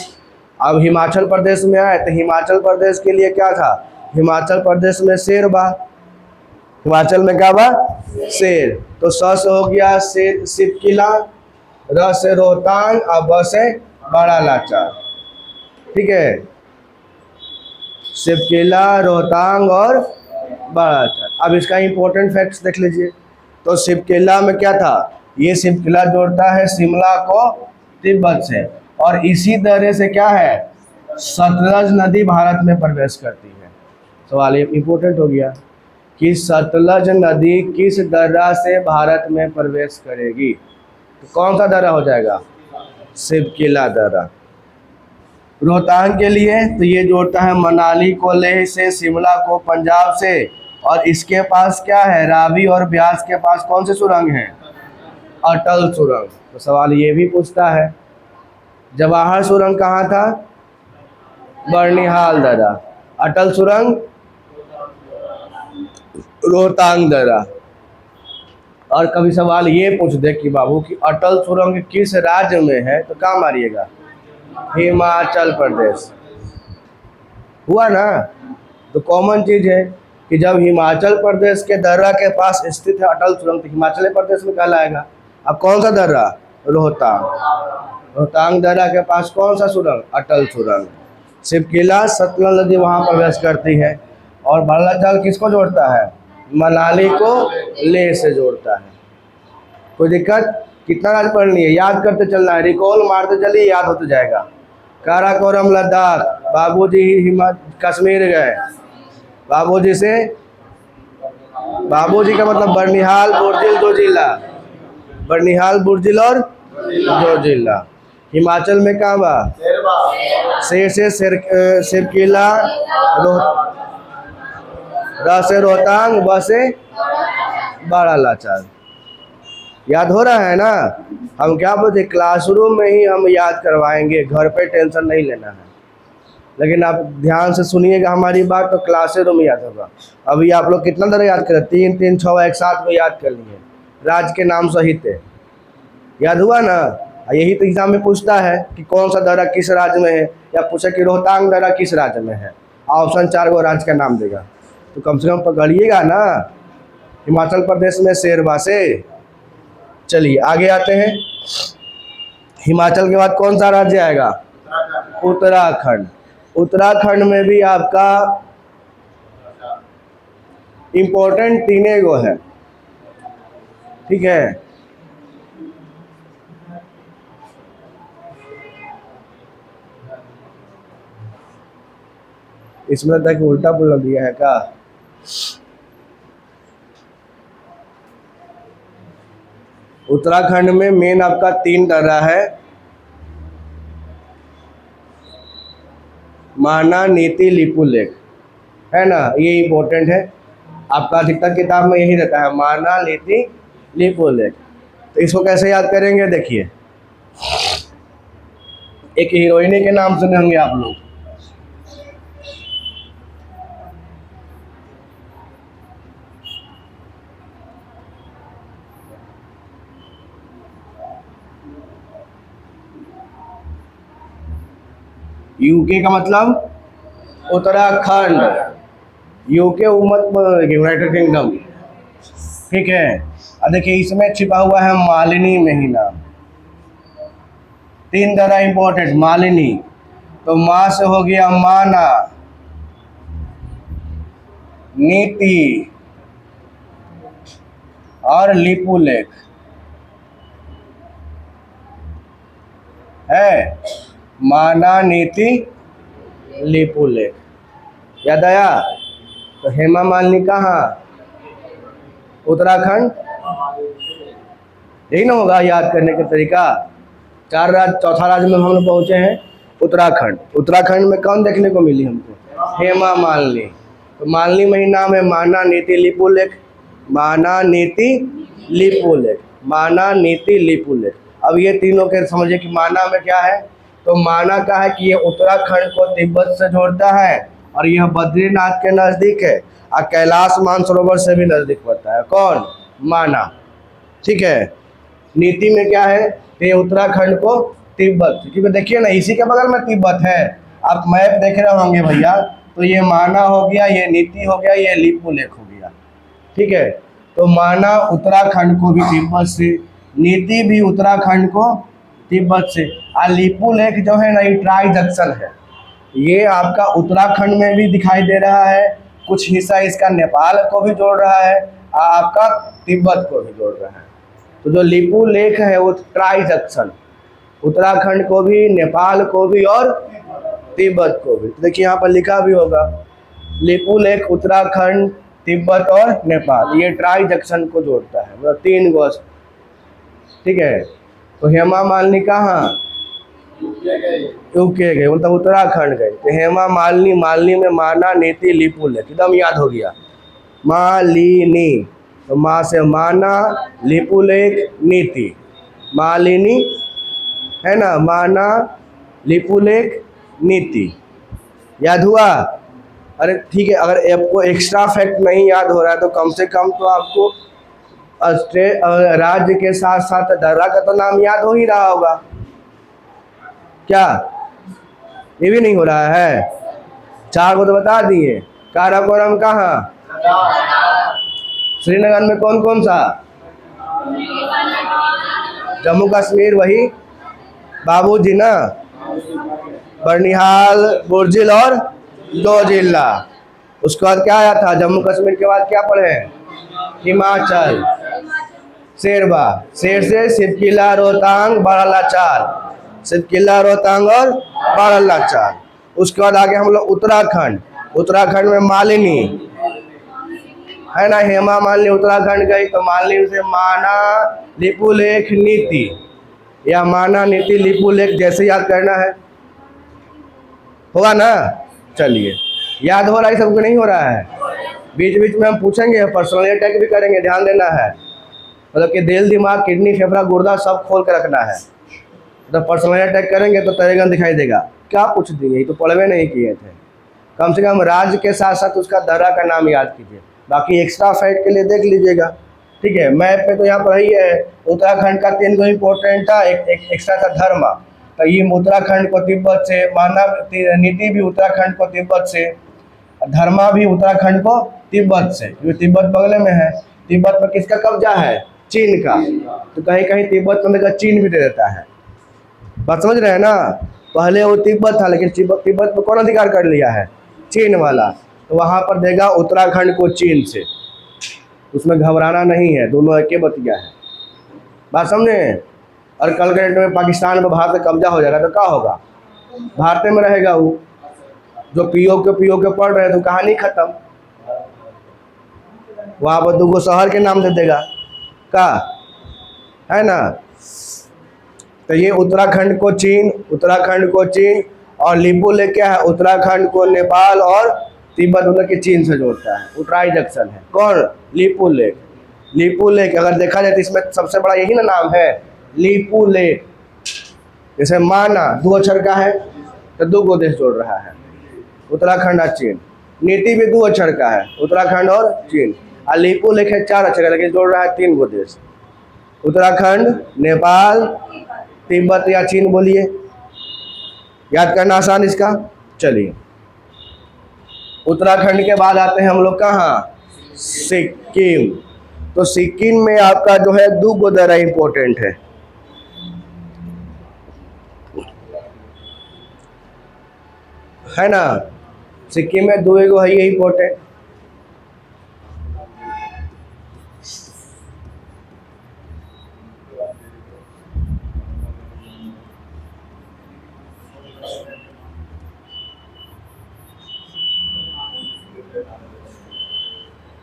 अब हिमाचल प्रदेश में आए, तो हिमाचल प्रदेश के लिए क्या था, हिमाचल प्रदेश में शेरबा, हिमाचल में क्या बा, शेर, तो स से हो गया शेर सिपकिला, र से रोहतांग, और ब से बड़ा लाचार। ठीक है, सिपकिला, रोहतांग और बड़ा लाचार। अब इसका इम्पोर्टेंट फैक्ट्स देख लीजिए। तो सिपकिला में क्या था, ये सिपकिला जोड़ता है शिमला को तिब्बत से, और इसी तरह से क्या है, सतलज नदी भारत में प्रवेश करती है। सवाल ये इम्पोर्टेंट हो गया कि सतलज नदी किस दर्रा से भारत में प्रवेश करेगी, तो कौन सा दर्रा हो जाएगा, सिपकिला दर्रा। रोहतांग के लिए तो ये जोड़ता है मनाली को लेह से, शिमला को पंजाब से, और इसके पास क्या है, रावी और ब्यास के पास कौन से सुरंग हैं, अटल सुरंग। तो सवाल ये भी पूछता है जवाहर सुरंग कहाँ था, बर्निहाल दर्रा, अटल सुरंग रोहतांग दर्रा। और कभी सवाल ये पूछ दे कि बाबू कि अटल सुरंग किस राज्य में है, तो कहाँ मारिएगा, हिमाचल प्रदेश। हुआ ना। तो कॉमन चीज है कि जब हिमाचल प्रदेश के दर्रा के पास स्थित है अटल सुरंग तो हिमाचल प्रदेश में कहलाएगा। अब कौन सा दर्रा, रोहतांग, रोहतांग दर्रा के पास कौन सा सुरंग, अटल सुरंग। शिवकिला सतलज नदी वहाँ प्रवेश करती है। और बल्ला जल किसको जोड़ता है, मनाली को लेह से जोड़ता है। कोई दिक्कत, कितना राज पढ़नी है, याद करते चलना है, रिकॉल मारते चलिए, याद होते जाएगा। काराकोरम लद्दाख, बाबूजी कश्मीर गए, बाबूजी से, बाबूजी का मतलब बर्निहाल बुर्जिल दो जिला, बर्निहाल बुर्जिल और दो जिला। हिमाचल में कहाँ बा, शेर से सिरकिला, र से रोहतांग, ब से बड़ा लाचार। याद हो रहा है ना। हम क्या बोलते, क्लासरूम में ही हम याद करवाएंगे, घर पे टेंशन नहीं लेना है। लेकिन आप ध्यान से सुनिएगा हमारी बात, तो क्लासरूम में याद होगा। अभी आप लोग कितना दर याद करें, 3 3 6 एक साथ में याद कर लिए, राज्य के नाम सहित है, याद हुआ ना। यही तो एग्जाम में पूछता है कि कौन सा दर्रा किस राज्य में है, या पूछे कि रोहतांग दर्रा किस राज्य में है, ऑप्शन 4 वो राज्य का नाम देगा। तो कम से कम पकड़िएगा ना, हिमाचल प्रदेश में शेरवा से। चलिए आगे आते हैं। हिमाचल के बाद कौन सा राज्य आएगा, उत्तराखंड। उत्तराखंड में भी आपका इम्पोर्टेंट 3 गो है, ठीक है। इसमें तक उल्टा पुल्टा दिया है का, उत्तराखंड में मेन आपका 3 दर्रा है, माना, नीति, लिपुलेख, है ना। ये इम्पोर्टेंट है, आपका अधिकतर किताब में यही रहता है, माना, नीति, लिपुलेख। तो इसको कैसे याद करेंगे, देखिए एक हीरोइनी के नाम सुने होंगे आप लोग, यूके का मतलब उत्तराखंड, यूके यूनाइटेड किंगडम, ठीक है। अब देखिए इसमें छिपा हुआ है मालिनी महीना। 3 दर्रा इंपॉर्टेंट, मालिनी, तो माँ से हो गया माना, नीति और लिपुलेख है, माना, नीति, लिपुलेख। याद आया। तो हेमा मालिनी कहाँ, उत्तराखंड। यही ना होगा याद करने का तरीका। 4 राज्य, चौथा राज्य में हम लोग पहुँचे हैं, उत्तराखंड। उत्तराखंड में कौन देखने को मिली हमको, हेमा मालिनी। तो मालिनी महीना में माना, नीति, लिपुलेख, माना, नीति, लिपुलेख, माना, नीति, लिपुलेख। अब ये तीनों के समझिए कि माना में क्या है, तो माना का है कि ये उत्तराखंड को तिब्बत से जोड़ता है, और यह बद्रीनाथ के नज़दीक है, और कैलाश मानसरोवर से भी नज़दीक पड़ता है। कौन, माना, ठीक है। नीति में क्या है, तो ये उत्तराखंड को तिब्बत, क्योंकि देखिए ना इसी के बगल में तिब्बत है, आप मैप देख रहे होंगे भैया। तो ये माना हो गया, ये नीति हो गया, ये लिपुलेख हो गया, ठीक है। तो माना उत्तराखंड को भी तिब्बत से, नीति भी उत्तराखंड को तिब्बत से, और लिपुलेख जो है ना ये ट्राई जंक्शन है, ये आपका उत्तराखंड में भी दिखाई दे रहा है, कुछ हिस्सा इसका नेपाल को भी जोड़ रहा है, और आपका तिब्बत को भी जोड़ रहा है। तो जो लिपुलेख है वो ट्राई जंक्शन, उत्तराखंड को भी, नेपाल को भी और तिब्बत को भी। तो देखिए यहाँ पर लिखा भी होगा, लिपुलेख उत्तराखंड, तिब्बत और नेपाल, ये ट्राई जंक्शन को जोड़ता है, मतलब 3 गो, ठीक है। तो हेमा मालिनी कहाँ, यूके गए, मतलब उत्तराखंड गए। तो हेमा मालिनी, मालिनी में माना, नीति लिपुल है, एकदम याद हो गया। मालिनी, तो माँ से माना, लिपुलेख नीति, मालिनी है ना, माना लिपुलेख नीति, याद हुआ। अरे ठीक है, अगर आपको एक्स्ट्रा फैक्ट नहीं याद हो रहा है तो कम से कम तो आपको राज्य के साथ साथ दर्रा का तो नाम याद हो ही रहा होगा। क्या ये भी नहीं हो रहा है? 4 को तो बता दिए। काराकोरम कहाँ? श्रीनगर में कौन कौन सा? जम्मू कश्मीर, वही बाबूजी ना, बर्निहाल, बुर्जिल और दो-जिला। उसके बाद क्या आया था? जम्मू कश्मीर के बाद क्या पढ़े? हिमाचल, शेरवा, शेर से सिरकिला, रोहतांग, बारालाचार, सिरकिला, रोहतांग और बारालाचार। उसके बाद आगे हम लोग उत्तराखंड, उत्तराखंड में मालिनी है ना, हेमा मालिनी उत्तराखंड गई, तो मालिनी से माना लिपुलेख नीति, या माना नीति लिपुलेख जैसे याद करना है, होगा ना। चलिए, याद हो रहा है सबको? नहीं हो रहा है? बीच बीच में हम पूछेंगे, पर्सनल अटैक भी करेंगे, ध्यान देना है। मतलब कि दिल, दिमाग, किडनी, फेफड़ा, गुर्दा सब खोल के रखना है। तो पर्सनल अटैक करेंगे तो तरेगन दिखाई देगा। क्या पूछ दिए? ये तो पढ़वे नहीं किए थे। कम से कम राज्य के साथ साथ उसका दर्रा का नाम याद कीजिए, बाकी एक्स्ट्रा फैक्ट के लिए देख लीजिएगा। ठीक है, मैप पे तो यहाँ पर ही है। उत्तराखंड का 3 को इम्पोर्टेंट था, एक एक्स्ट्रा था धर्म, तो ये उत्तराखंड को तिब्बत से, मानव नीति भी उत्तराखंड को तिब्बत से, धर्मा भी उत्तराखंड को तिब्बत से, क्योंकि तिब्बत बगल में है। तिब्बत में किसका कब्जा है? चीन का। तो कहीं कहीं तिब्बत में देखा चीन भी दे देता है। बात समझ रहे हैं ना? पहले वो तिब्बत था, लेकिन तिब्बत में कौन अधिकार कर लिया है? चीन वाला। तो वहाँ पर देगा उत्तराखंड को चीन से, उसमें घबराना नहीं है, दोनों एक ही बतिया है। बात समझे? और कल के डेट में पाकिस्तान पर भारत का कब्जा हो जाएगा तो क्या होगा? भारत में रहेगा वो। जो पीओ के पढ़ रहे तो कहानी खत्म। वहाँ पर 2 शहर के नाम दे देगा, का है ना। तो ये उत्तराखंड को चीन, उत्तराखंड को चीन, और लिपुलेख क्या है? उत्तराखंड को नेपाल और तिब्बत उधर के चीन से जोड़ता है। उतराई जंक्शन है। कौन? लिपुलेख। लिपुलेख अगर देखा जाए तो इसमें सबसे बड़ा यही ना नाम है, लिपुलेख। जैसे माना 2 अक्षर का है तो 2 को देश जोड़ रहा है, उत्तराखंड और चीन। नीति भी 2 अक्षर का है, उत्तराखंड और चीन। और लिपुलेख है 4 अक्षर का, लेकिन जोड़ रहा है 3 को देश, उत्तराखंड, नेपाल, तिब्बत या चीन। बोलिए, याद करना आसान इसका। चलिए, उत्तराखंड के बाद आते हैं हम लोग कहाँ? सिक्किम। तो सिक्किम में आपका जो है 2 गो दर्रा इंपॉर्टेंट है ना। सिक्किम में 2 गो है ये इंपॉर्टेंट।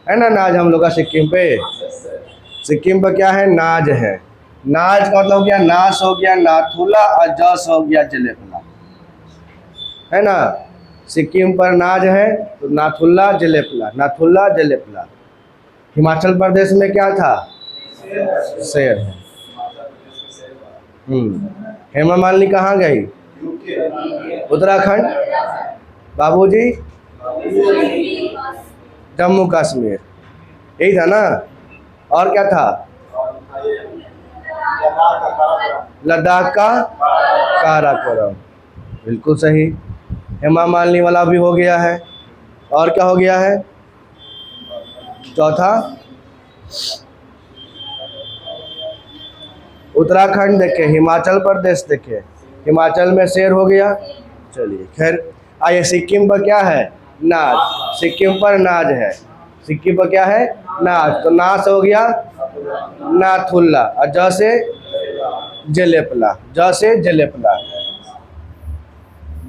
है ना नाज हम लोग का सिक्किम पे। सिक्किम पर क्या है? नाज है। नाज का मतलब हो गया नाश हो गया, नाथुला, और जस हो गया जलेपला, है ना। सिक्किम पर नाज है तो नाथुला जलेपला, नाथुला जलेपला। हिमाचल प्रदेश में क्या था? शेर है। हेमा मालिनी कहाँ गई? उत्तराखंड। बाबूजी जम्मू कश्मीर, यही था ना। और क्या था? लद्दाख का काराकोरम, बिल्कुल सही। हेमा मालिनी वाला भी हो गया है। और क्या हो गया है? चौथा उत्तराखंड देखे, हिमाचल प्रदेश देखे, हिमाचल में शेर हो गया। चलिए खैर, आइए सिक्किम पर क्या है? नाज। सिक्किम पर नाज है। सिक्किम पर क्या है? नाज। तो नाज हो गया नाथुल्ला, और ज से जलेपला, ज से जलेपला,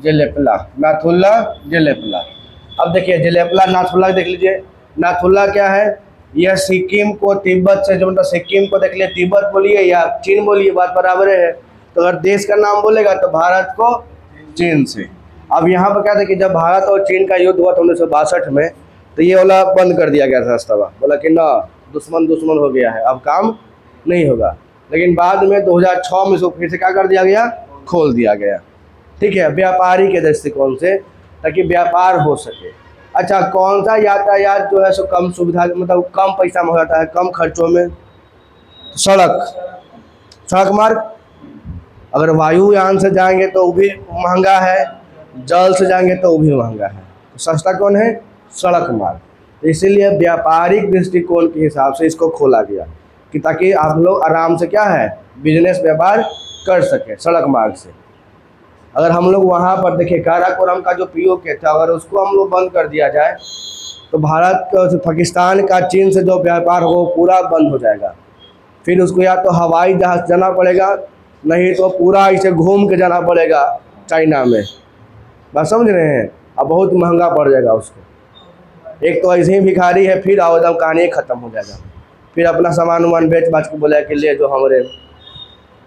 जलेपला, नाथुल्ला जलेपला। अब देखिए जलेपला नाथुल्ला देख लीजिए। नाथुल्ला क्या है? यह सिक्किम को तिब्बत से जो, मतलब सिक्किम को देख लिया, तिब्बत बोलिए या चीन बोलिए, बात बराबर है। तो अगर देश का नाम बोलेगा तो भारत को चीन से। अब यहाँ पर क्या था कि जब भारत और चीन का युद्ध हुआ था 1962 में, तो ये वाला बंद कर दिया गया था रास्ता, बोला कि ना दुश्मन दुश्मन हो गया है, अब काम नहीं होगा। लेकिन बाद में 2006 में इसको फिर से क्या कर दिया गया, खोल दिया गया। ठीक है, व्यापारी के दृष्टिकोण से, ताकि व्यापार हो सके। अच्छा, कौन सा यातायात जो है सो कम सुविधा, मतलब कम पैसा में हो जाता है, कम खर्चों में? सड़क मार्ग। अगर वायुयान से जाएंगे तो वो भी महंगा है, जल से जाएंगे तो वो भी महंगा है, तो सस्ता कौन है? सड़क मार्ग। इसीलिए व्यापारिक दृष्टिकोण के हिसाब से इसको खोला गया कि ताकि आप लोग आराम से क्या है, बिजनेस व्यापार कर सके सड़क मार्ग से। अगर हम लोग वहाँ पर देखिए काराकोरम का जो पीओके था, अगर उसको हम लोग बंद कर दिया जाए तो भारत का, पाकिस्तान का चीन से जो व्यापार हो पूरा बंद हो जाएगा। फिर उसको या तो हवाई जहाज़ जाना पड़ेगा, नहीं तो पूरा इसे घूम के जाना पड़ेगा चाइना में। बात समझ रहे हैं? अब बहुत महंगा पड़ जाएगा उसको। एक तो ऐसे ही भिखारी है, फिर आओ एकदम कहानी ख़त्म हो जाएगा, फिर अपना सामान वामान बेच बाच के बोला कि ले जो हमारे,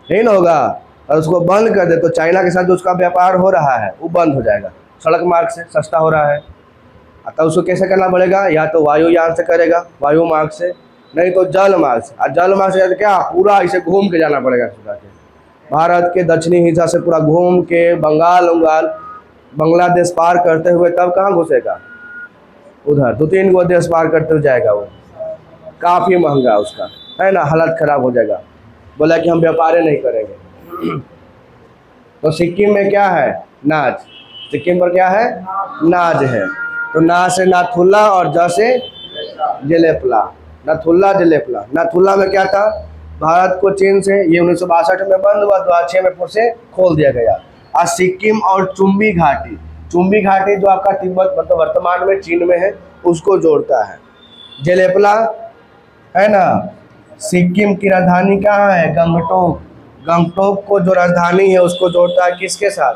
नहीं ना होगा। और उसको बंद कर दे तो चाइना के साथ जो उसका व्यापार हो रहा है वो बंद हो जाएगा। सड़क मार्ग से सस्ता हो रहा है, तो उसको कैसे करना पड़ेगा? या तो वायुयान से करेगा, वायु मार्ग से, नहीं तो जल मार्ग से। और जल मार्ग से क्या, पूरा इसे घूम के जाना पड़ेगा सुधा के, भारत के दक्षिणी हिस्सा से पूरा घूम के बंगाल उंगाल बांग्लादेश पार करते हुए तब कहाँ घुसेगा, उधर 2-3 गो देश पार करते हुए जाएगा। वो काफ़ी महंगा उसका, है ना, हालत ख़राब हो जाएगा। बोला कि हम व्यापार नहीं करेंगे। तो सिक्किम में क्या है? नाज। सिक्किम पर क्या है? नाज है। तो ना से नाथुला और ज से जेलेपला, नाथुला जेलेपला। नाथुला में क्या था, भारत को चीन से, ये 1962 में बंद हुआ, 2006 में फिर से खोल दिया गया। आज सिक्किम और चुम्बी घाटी, चुम्बी घाटी जो आपका तिब्बत मतलब वर्तमान में चीन में है, उसको जोड़ता है। जेलेपला है ना, सिक्किम की राजधानी कहाँ है? गंगटोक। गंगटोक को जो राजधानी है उसको जोड़ता है किसके साथ?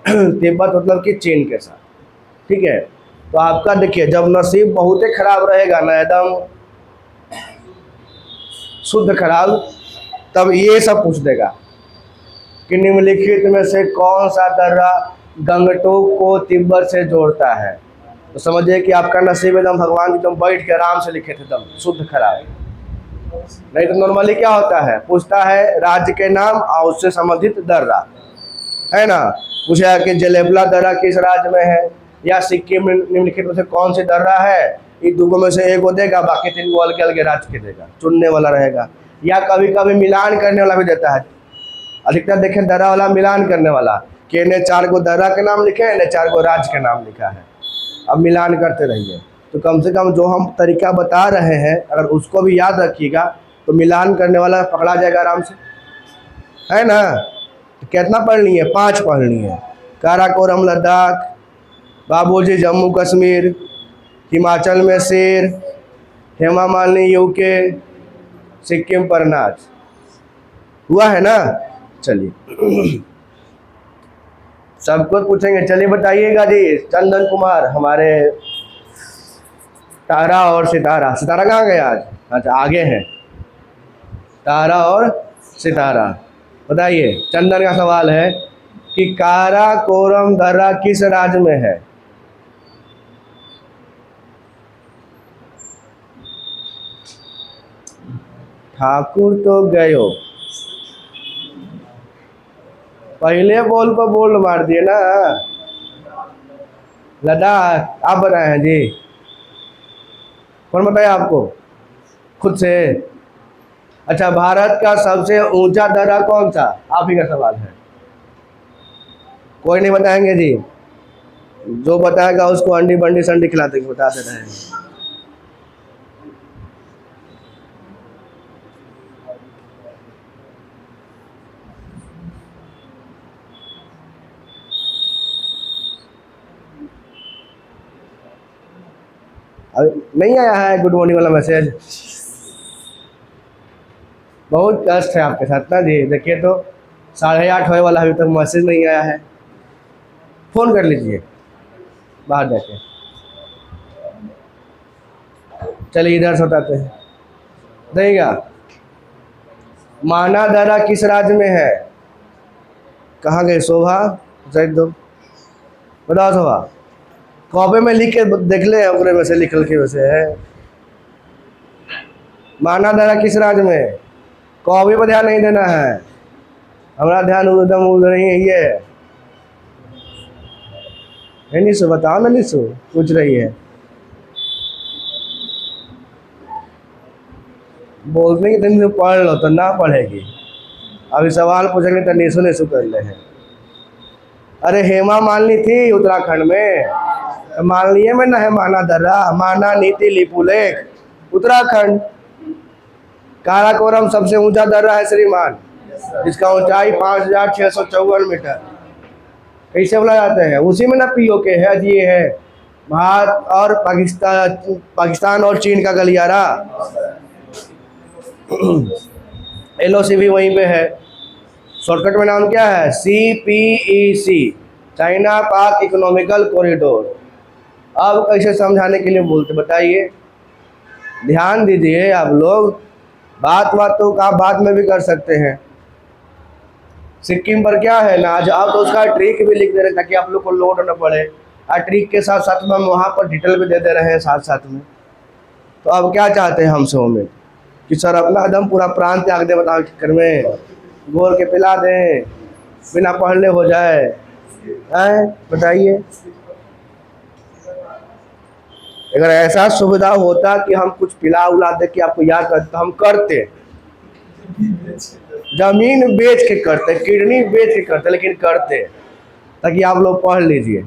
तिब्बत मतलब कि चीन के साथ। ठीक है, तो आपका देखिए जब नसीब बहुत ही खराब रहेगा ना, एकदम शुद्ध खराब, तब ये सब पूछ देगा कि निम्नलिखित में से कौन सा दर्रा गंगटोक को तिब्बत से जोड़ता है। तो समझिए कि आपका नसीब एकदम भगवान एकदम बैठ के आराम से लिखे थे, एकदम शुद्ध खराब। नहीं तो नॉर्मली क्या होता है, पूछता है राज्य के नाम और उससे संबंधित दर्रा, है ना। पूछा कि जलेबला दर्रा किस राज्य में है, या सिक्किम निम्नलिखित में से कौन सी दर्रा है, इन दोनों में से एक को देगा, बाकी 3 को अलग अलग राज्य के देगा, चुनने वाला रहेगा। या कभी कभी मिलान करने वाला भी देता है। अधिकतर देखें दर्रा वाला मिलान करने वाला, कि इन्हें 4 को दर्रा के नाम लिखे हैं, इन्हें 4 को राज्य के नाम लिखा है, अब मिलान करते रहिए। तो कम से कम जो हम तरीका बता रहे हैं अगर उसको भी याद रखिएगा तो मिलान करने वाला पकड़ा जाएगा आराम से, है ना। तो कितना पढ़नी है? 5 पढ़नी है। काराकोरम लद्दाख, बाबूजी जम्मू कश्मीर, हिमाचल में शेर, हेमा मालिनी यूके, सिक्किम पर नाच। हुआ है ना। चलिए सबको पूछेंगे, चलिए बताइएगा जी। चंदन कुमार हमारे तारा और सितारा, सितारा कहाँ गए आज? अच्छा आगे हैं तारा और सितारा। बताइए, चंदन का सवाल है कि काराकोरम दर्रा किस राज्य में है? ठाकुर तो गए हो, पहले बोल पर बोल मार दिए ना। लद्दाख आप बताए हैं जी, कौन बताया आपको? खुद से? अच्छा, भारत का सबसे ऊंचा दर्रा कौन सा? आप ही का सवाल है, कोई नहीं बताएंगे जी। जो बताएगा उसको अंडी बंडी संडी खिला देंगे, बताते रहेंगे। अब नहीं आया है गुड मॉर्निंग वाला मैसेज? बहुत कष्ट है आपके साथ ना जी। देखिए तो 8:30 होने वाला, अभी तक मैसेज नहीं आया है। फ़ोन कर लीजिए बाहर जाके। चलिए इधर से बताते हैं, देगा माना दर्रा किस राज्य में है? कहाँ गई शोभा? साइड दो, बताओ शोभा। कॉपी में लिख के देख ले, ओकरे में से लिखल के वैसे है। माना दर्रा किस राज्य में है? कॉपी पर ध्यान नहीं देना है, हमारा ध्यान एकदम उधर ही है निशु, बताओ ना निशु, पूछ रही है। बोलने के दिन पढ़ लो तो ना पढ़ेगी, अभी सवाल पूछेंगे तो निशु निशु कर ले हैं। अरे हेमा मालिनी थी उत्तराखंड में, तो मान लिए में ना है माना दर्रा, माना नीति लिपुलेख उत्तराखंड। काराकोरम सबसे ऊंचा दर्रा है श्रीमान, जिसका ऊंचाई 5654 मीटर। कैसे बोला जाता है? उसी में ना पीओके है, ये है भारत और पाकिस्तान और चीन का गलियारा। एलओसी भी वहीं पे है। शॉर्टकट में नाम क्या है? CPEC, चाइना पाक इकोनॉमिकल कॉरिडोर। अब कैसे समझाने के लिए बोलते बताइए, ध्यान दीजिए आप लोग। बात तो आप बाद में भी कर सकते हैं। सिक्किम पर क्या है ना, आज आप तो उसका ट्रिक भी लिख दे रहे हैं ताकि आप लोग को लोड न पड़े, और ट्रिक के साथ साथ में हम वहाँ पर डिटेल भी दे दे रहे हैं साथ साथ में। तो अब क्या चाहते हैं हमसे उम्मीद कि सर अपना एकदम पूरा प्रांत त्याग दे, बताओ चक्कर में घोर के पिला दें, बिना पढ़ले हो जाए हैं? बताइए, अगर ऐसा सुविधा होता कि हम कुछ पिला उला दे कि आपको याद करते तो हम करते, जमीन बेच के करते, किडनी बेच के करते, लेकिन करते ताकि आप लोग पढ़ लीजिए,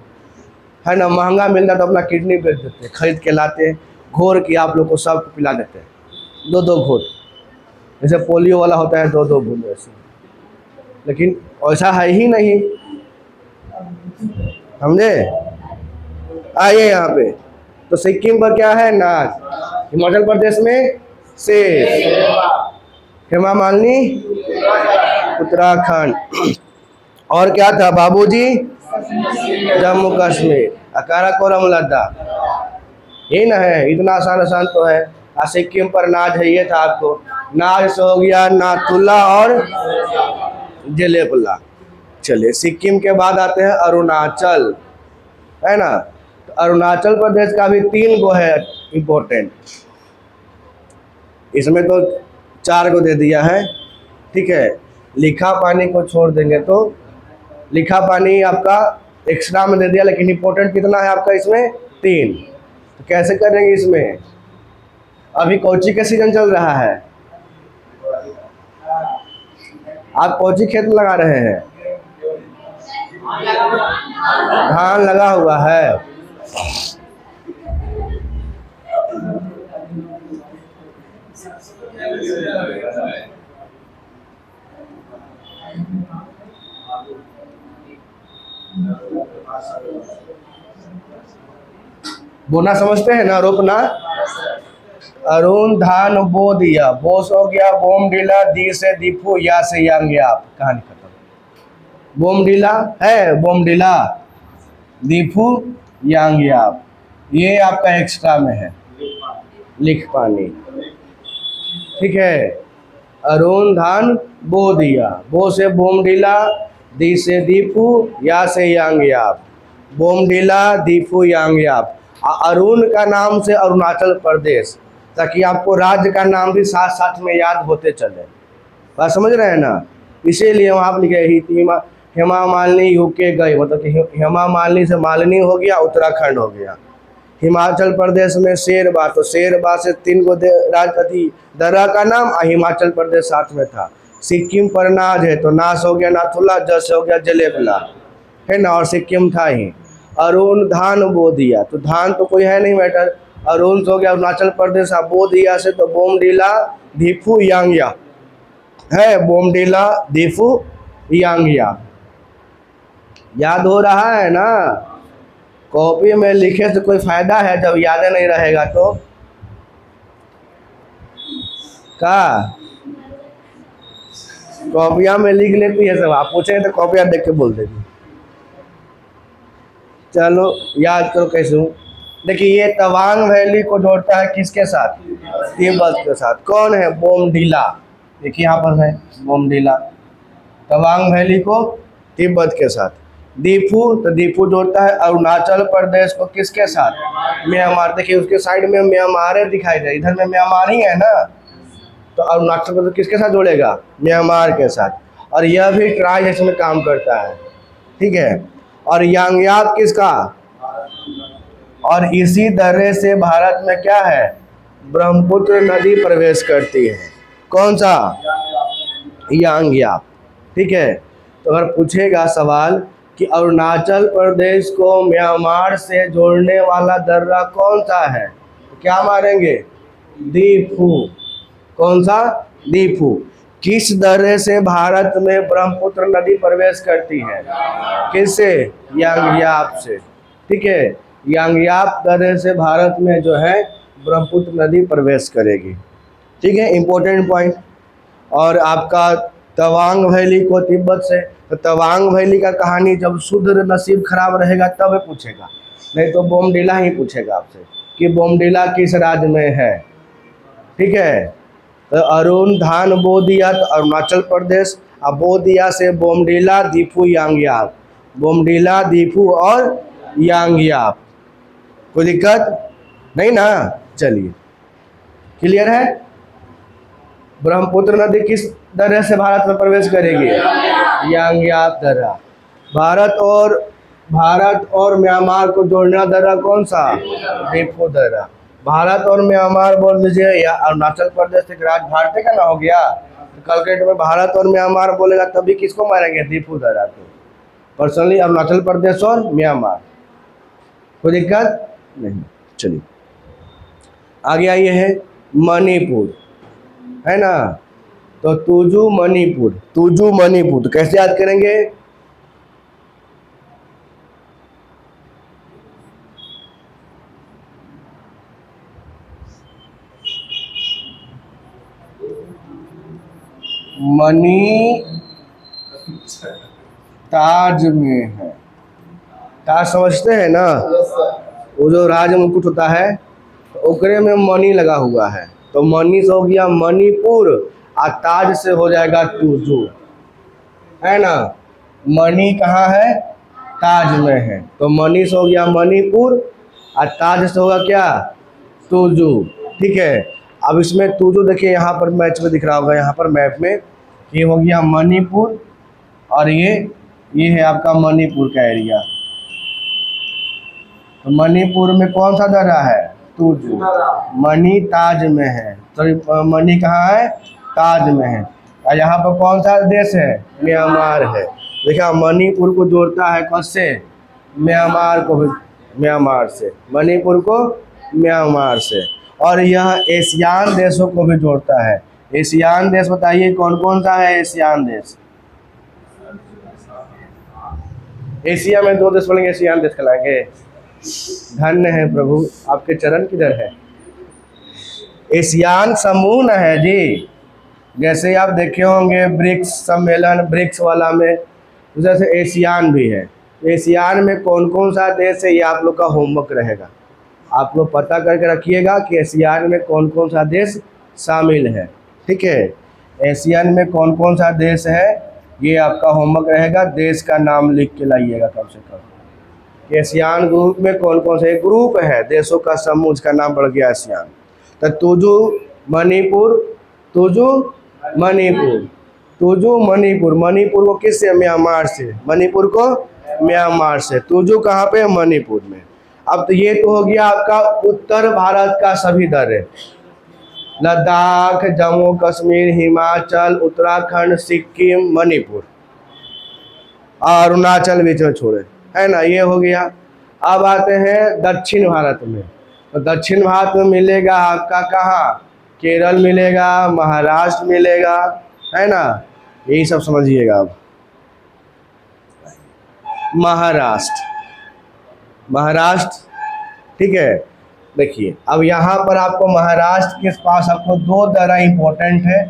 है ना। महंगा मिलता तो अपना किडनी बेच देते, खरीद के लाते, घोर की आप लोग को सब पिला देते, 2-2 घोट, जैसे पोलियो वाला होता है 2-2 बूंद ऐसे। लेकिन ऐसा है ही नहीं, समझे? आइए यहाँ पे, तो सिक्किम पर क्या है? नाग। हिमाचल प्रदेश में शेर। हेमा मालिनी उत्तराखंड। और क्या था बाबूजी? जम्मू कश्मीर। काराकोरम लद्दाख। ये ना है, इतना आसान आसान तो है। सिक्किम पर नाज है, ये था आपको। नाज से हो गया नाथुला और जेलेपला। चलिए, सिक्किम के बाद आते हैं अरुणाचल, है ना। तो अरुणाचल प्रदेश का भी 3 गो है इम्पोर्टेंट, इसमें तो 4 को दे दिया है, ठीक है। लिखा पानी को छोड़ देंगे तो लिखा पानी आपका एक्स्ट्रा में दे दिया, लेकिन इम्पोर्टेंट कितना है आपका इसमें? 3। तो कैसे करेंगे इसमें? अभी कौची का सीजन चल रहा है, आप कौची खेत में लगा रहे हैं? धान लगा हुआ है। बोना समझते हैं ना, रोपना। अरुण धान बो दिया, बोस हो गया बोम ढीला, दी से दीपू, या से यांग याप, कहानी खत्म। बोम ढीला है, बोम ढीला, दीपू, यांग याप, ये आपका एक्स्ट्रा में है, लिख पानी, ठीक है। अरुण धान बो दिया, बो से बोम ढीला, दी से दीपू, या से यांग याप, बोम ढीला, दीपू, यांग याप। अरुण का नाम से अरुणाचल प्रदेश, ताकि आपको राज्य का नाम भी साथ साथ में याद होते चले। बात समझ रहे हैं ना? इसीलिए वहाँ आप लिखे ही हेमा मालिनी यूके गई, मतलब कि हेमा मालिनी से मालिनी हो गया, उत्तराखंड हो गया। हिमाचल प्रदेश में शेरबा, तो शेरबा से 3 गो राजपति दर्रा का नाम, हिमाचल प्रदेश साथ में था। सिक्किम पर नाज है, तो नास हो गया नाथुला, जस हो गया जलेबला, है ना, और सिक्किम था ही। अरुण धान बो दिया, तो धान तो कोई है नहीं मैटर, अरुण हो गया अरुणाचल प्रदेश, बो दिया से तो बोमडीला दीफू यांगया है, बोमडीला दीफू यांगया। याद हो रहा है ना? कॉपी में लिखे से कोई फायदा है जब याद नहीं रहेगा तो? का कॉपियाँ में लिख लेती है सब, आप पूछेंगे तो कॉपियाँ देख के बोल देगी। चलो याद करो कैसे हूँ। देखिए, ये तवांग वैली को जोड़ता है किसके साथ? तिब्बत के साथ। कौन है? बोमडीला। देखिए यहाँ पर है बोमडिला। तवांग वैली को तिब्बत के साथ। दीफू, तो दीफू जोड़ता है अरुणाचल प्रदेश को किसके साथ? म्यांमार। देखिए उसके साइड में म्यांमार दिखाई दे, इधर में म्यांमार ही है ना, तो अरुणाचल प्रदेश किसके साथ जोड़ेगा? म्यांमार के साथ। और यह भी ट्राई जैसे में काम करता है, ठीक है। और यांगयाप किसका? और इसी दर्रे से भारत में क्या है? ब्रह्मपुत्र नदी प्रवेश करती है। कौन सा? यांगयाप, ठीक है। तो अगर पूछेगा सवाल कि अरुणाचल प्रदेश को म्यांमार से जोड़ने वाला दर्रा कौन सा है, तो क्या मारेंगे? दीफू। कौन सा? दीफू। किस दर्रे से भारत में ब्रह्मपुत्र नदी प्रवेश करती है? किससे? यांगयाप से, ठीक है। यांगयाप दर्रे से भारत में जो है ब्रह्मपुत्र नदी प्रवेश करेगी, ठीक है। Important point. और आपका तवांग वैली को तिब्बत से, तो तवांग वैली का कहानी जब शुद्र नसीब खराब रहेगा तब पूछेगा, नहीं तो बोमडिला ही पूछेगा आपसे कि बोमडिला किस राज्य में है, ठीक है। तो अरुण धान बो दिया तो अरुणाचल प्रदेश, अब बो दिया से बोमडिला, दीफू, यांगयाप। बोमडिला, दीफू और यांगयाप। कोई दिक्कत नहीं ना? चलिए, क्लियर है। ब्रह्मपुत्र नदी किस दर्रे से भारत में प्रवेश करेगी? यांगयाप दर्रा। भारत और म्यांमार को जोड़ना दर्रा कौन सा? दीफू दर्रा। भारत और म्यांमार बोल दीजिए, या अरुणाचल प्रदेश एक राज्य भारत का ना हो गया, तो कलकत्ता में भारत और म्यांमार बोलेगा तभी किसको मारेंगे? दीफू दर्रा को। पर्सनली अरुणाचल प्रदेश और म्यांमार, कोई दिक्कत नहीं। चलिए आगे आइए, है मणिपुर, है ना। तो तुजु मणिपुर, तुजु मणिपुर तो कैसे याद करेंगे? मणि ताज में है। ताज समझते हैं ना, वो जो राज मुकुट होता है तो ओकरे में मणि लगा हुआ है, तो मणि से हो गया मणिपुर और ताज से हो जाएगा तुजु, है ना। मणि कहाँ है? ताज में है, तो मणि से हो गया मणिपुर और ताज से होगा क्या? तुजु, ठीक है। अब इसमें तुजु देखिए यहाँ पर मैच में दिख रहा होगा, यहाँ पर मैप में, ये हो गया मणिपुर और ये है आपका मणिपुर का एरिया। तो मणिपुर में कौन सा दर्रा है? तुजु। मणि ताज में है, तो मणि कहाँ है? ताज में है। और यहाँ पर कौन सा देश है? म्यांमार है। देखा, मणिपुर को जोड़ता है किससे? म्यांमार को, म्यांमार से, मणिपुर को म्यांमार से। और यह एशियान देशों को भी जोड़ता है। एशियान देश बताइए कौन कौन सा है? एशियान देश, एशिया में 2 देश बोलेंगे, एशियान देश कहलाएंगे। धन्य है प्रभु, आपके चरण किधर है? एशियान समूह न है जी। जैसे आप देखे होंगे ब्रिक्स सम्मेलन, ब्रिक्स वाला में, जैसे एशियान भी है। एशियान में कौन कौन सा देश है, ये आप लोग का होमवर्क रहेगा। आप लोग पता करके रखिएगा कि एशियान में कौन कौन सा देश शामिल है, ठीक है। एशियन में कौन कौन सा देश है, ये आपका होमवर्क रहेगा। देश का नाम लिख के लाइएगा कम से कम। एशियान ग्रुप में कौन कौन से ग्रुप है, देशों का समूह, उसका नाम पड़ गया एशियान। तो तुजु मणिपुर, तुजु मणिपुर, तुजु मणिपुर। मणिपुर को किससे? म्यांमार से। मणिपुर को म्यांमार से। तुजु कहाँ पे? मणिपुर में। अब तो ये तो हो गया आपका उत्तर भारत का सभी दर्रे, लद्दाख, जम्मू कश्मीर, हिमाचल, उत्तराखंड, सिक्किम, मणिपुर, अरुणाचल बीच में छोड़े, है ना, ये हो गया। अब आते हैं दक्षिण भारत में। तो दक्षिण भारत में मिलेगा आपका कहाँ? केरल मिलेगा, महाराष्ट्र मिलेगा, है ना, यही सब समझिएगा। अब महाराष्ट्र, महाराष्ट्र, ठीक है। देखिए अब यहाँ पर आपको महाराष्ट्र के पास आपको 2 दर्रा इंपॉर्टेंट है,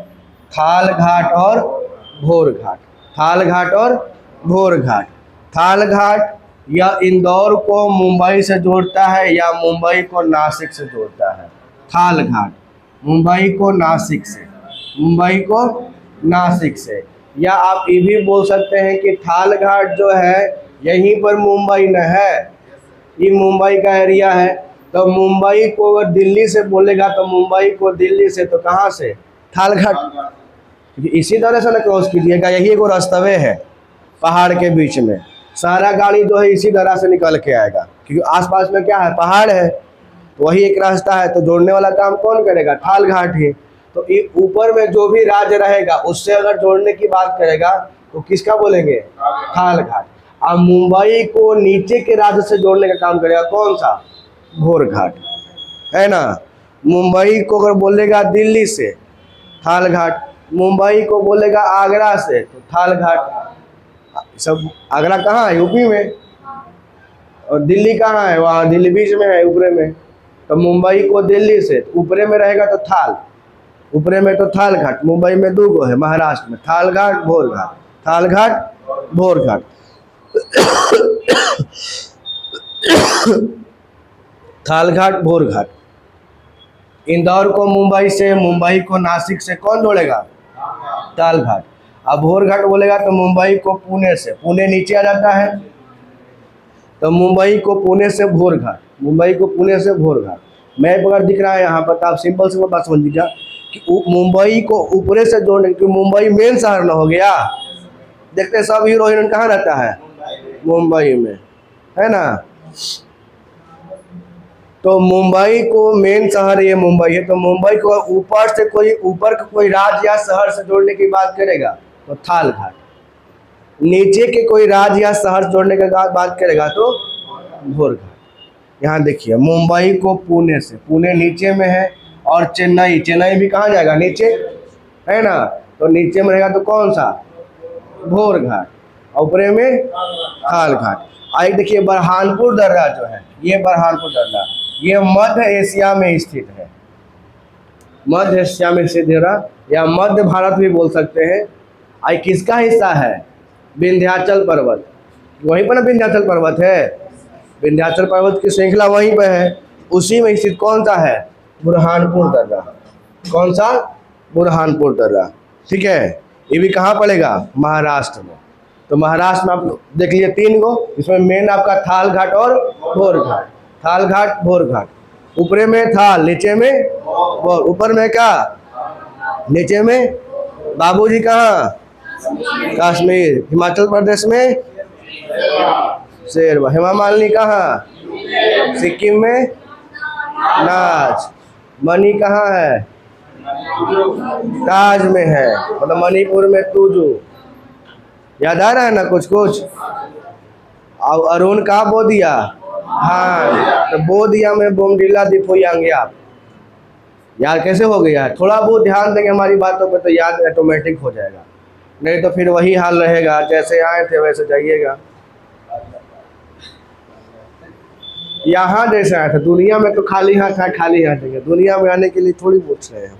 थाल घाट और भोर घाट। थाल घाट और भोर घाट। थाल घाट या इंदौर को मुंबई से जोड़ता है या मुंबई को नासिक से जोड़ता है। थाल घाट मुंबई को नासिक से, मुंबई को नासिक से। या आप ये भी बोल सकते हैं कि थाल घाट जो है यहीं पर मुंबई न है, ये मुंबई का एरिया है। तो मुंबई को अगर दिल्ली से बोलेगा तो मुंबई को दिल्ली से तो कहाँ से, थाल घाट। इसी तरह से ना क्रॉस कीजिएगा, यही एक रास्तवे है पहाड़ के बीच में, सारा गाड़ी जो है इसी तरह से निकल के आएगा, क्योंकि आसपास में क्या है, पहाड़ है, वही एक रास्ता है। तो जोड़ने वाला काम कौन करेगा, थाल घाट ही। तो ये ऊपर में जो भी राज्य रहेगा उससे अगर जोड़ने की बात करेगा तो किसका बोलेंगे, थाल घाट। अब मुंबई को नीचे के राज्य से जोड़ने का काम करेगा कौन सा, भोर घाट, है ना। मुंबई को अगर बोलेगा दिल्ली से, थाल घाट। मुंबई को बोलेगा आगरा से तो थाल घाट। सब आगरा कहाँ है, यूपी में, और दिल्ली कहाँ है, वहाँ दिल्ली बीच में है, ऊपरे में। तो मुंबई को दिल्ली से ऊपरे में रहेगा तो थाल, ऊपरे में तो थाल घाट। मुंबई में दो गो है महाराष्ट्र में, थाल घाट भोर घाट, थाल घाट भोर घाट। थाल घाट भोर घाट। इंदौर को मुंबई से, मुंबई को नासिक से कौन जोड़ेगा, थाल घाट। अब भोर घाट बोलेगा तो मुंबई को पुणे से, पुणे नीचे आ जाता है, तो मुंबई को पुणे से भोर घाट, मुंबई को पुणे से भोर घाट। मैप अगर दिख रहा है यहाँ पर तो आप सिंपल से बात समझिएगा कि मुंबई को ऊपरे से जोड़ने, क्योंकि मुंबई मेन शहर न हो गया। देखते हैं सब हीरो हीरोइन कहाँ रहता है, मुंबई में, है ना। तो मुंबई को मेन शहर ये मुंबई है, तो मुंबई को ऊपर से कोई, ऊपर का कोई राज्य या शहर से जोड़ने की बात करेगा तो थाल घाट। नीचे के कोई राज्य या शहर जोड़ने का बात करेगा तो भोर घाट। यहाँ देखिए मुंबई को पुणे से, पुणे नीचे में है, और चेन्नई, चेन्नई भी कहाँ जाएगा, नीचे, है ना। तो नीचे में रहेगा तो कौन सा, भोर घाट, और ऊपरे में थाल घाट। आई देखिए बरहानपुर दर्रा जो है, ये बरहानपुर दर्रा ये मध्य एशिया में स्थित है, मध्य एशिया में स्थित दर्रा, या मध्य भारत भी बोल सकते हैं। आई किसका हिस्सा है, विंध्याचल पर्वत, वहीं पर ना विंध्याचल पर्वत है, विंध्याचल पर्वत की श्रृंखला वहीं पे है, उसी में स्थित कौन सा है, बुरहानपुर दर्रा। कौन सा, बुरहानपुर दर्रा, ठीक है। ये भी कहाँ पड़ेगा, महाराष्ट्र में। तो महाराष्ट्र में आप देख लीजिए 3 गो, इसमें मेन आपका थाल घाट और भोर घाट, थाल घाट भोर घाट। ऊपरे में थाल, नीचे में भोर। ऊपर में क्या, नीचे में बाबूजी कहाँ, कश्मीर। हिमाचल प्रदेश में शेरवा। हेमा मालिनी कहाँ, सिक्किम में नाच। मणि कहाँ है, ताज में है, मतलब मणिपुर में तुजू। याद आ रहा है ना कुछ कुछ। और अरुण का बोदिया, हाँ, तो बोदिया में बोमडिला दिपोयांगे आप। याद कैसे हो गया है, थोड़ा बहुत ध्यान देंगे हमारी बातों पर तो याद ऑटोमेटिक हो जाएगा, नहीं तो फिर वही हाल रहेगा, जैसे आए थे वैसे जाइएगा। यहाँ जैसे आया था, दुनिया में तो खाली हाथ है, खाली हाथ देंगे, दुनिया में आने के लिए थोड़ी पूछ रहे हैं।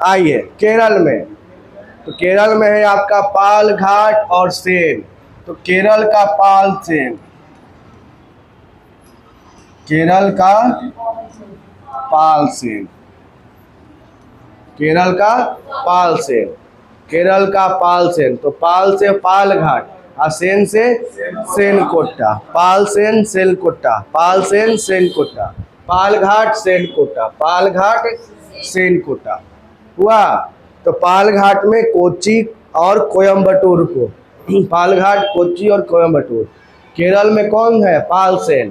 आइए केरल में, तो केरल में है आपका पाल घाट और सेन। तो केरल का पाल सेन, केरल का पाल सेन, केरल का पाल सेन, केरल का पाल सेन। तो पाल से पाल घाट और सेन से सेनकोट्टा, पाल सेन सेनकोट्टा, पाल सेन सेनकोट्टा, पाल घाट सेनकोट्टा, पाल घाट सेनकोट्टा हुआ। तो पाल घाट में कोच्चि और कोयम्बटूर को, पाल घाट कोच्चि और कोयम्बटूर। केरल में कौन है, पाल सेन,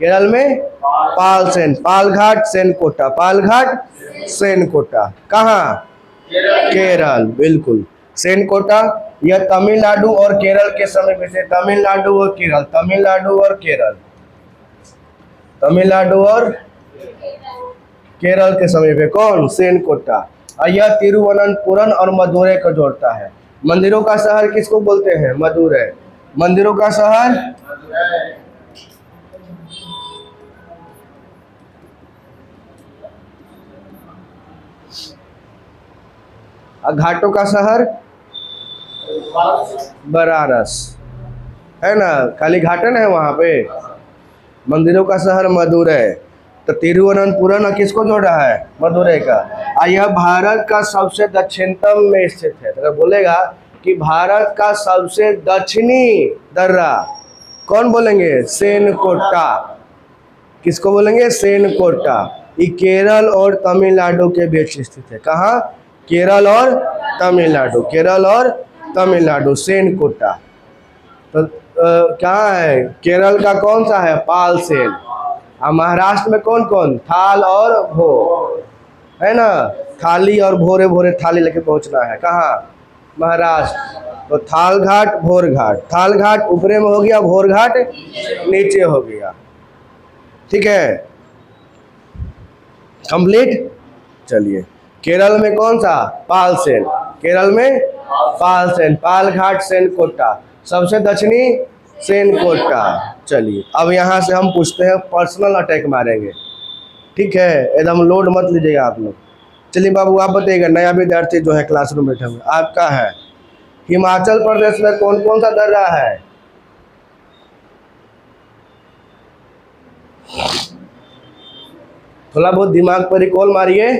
केरल में पाल सेन, पाल घाट सेनकोट्टा, पाल घाट सेनकोट्टा। कहाँ, केरल, बिल्कुल। सेनकोट्टा यह तमिलनाडु और केरल के समीप से, तमिलनाडु और केरल, तमिलनाडु और केरल, तमिलनाडु और केरल के समीप है कौन, सेनकोट्टा। और यह तिरुवनंतपुरम और मदुरै को जोड़ता है। मंदिरों का शहर किसको बोलते हैं, मदुरै, मंदिरों का शहर। और घाटों का शहर बनारस, है ना, खाली घाटन है वहाँ पे। मंदिरों का शहर मदुरै। तो तिरुवनंतपुरम किसको जोड़ा है? मदुरई का। और यह भारत का सबसे दक्षिणतम में स्थित है। तो अगर बोलेगा कि भारत का सबसे दक्षिणी दर्रा, कौन बोलेंगे? सेनकोट्टा। किसको बोलेंगे? सेनकोट्टा। ये केरल और तमिलनाडु के बीच स्थित है। कहाँ? केरल और तमिलनाडु, केरल और तमिलनाडु, सेनकोट्टा। तो कहाँ है? केरल का कौन सा है? पाल सेन। और महाराष्ट्र में कौन कौन? थाल और भोर, है ना? थाली और भोरे भोरे थाली लेके पहुंचना है। कहाँ? महाराष्ट्र। तो थाल घाट, भोर घाट। थाल घाट ऊपरे में हो गया, भोर घाट नीचे हो गया। ठीक है, कंप्लीट। चलिए, केरल में कौन सा? पाल सेन। केरल में पाल सेन, पाल घाट, सेनकोट्टा। सबसे दक्षिणी सेनकोट्टा। चलिए, अब यहाँ से हम पूछते हैं, पर्सनल अटैक मारेंगे। ठीक है, एकदम लोड मत लीजिएगा आप लोग। चलिए बाबू, आप बताइएगा, नया विद्यार्थी जो है क्लासरूम में बैठे हुए, आपका है हिमाचल प्रदेश में कौन कौन सा दर्रा है? थोड़ा बहुत दिमाग पर रिकॉल मारिए।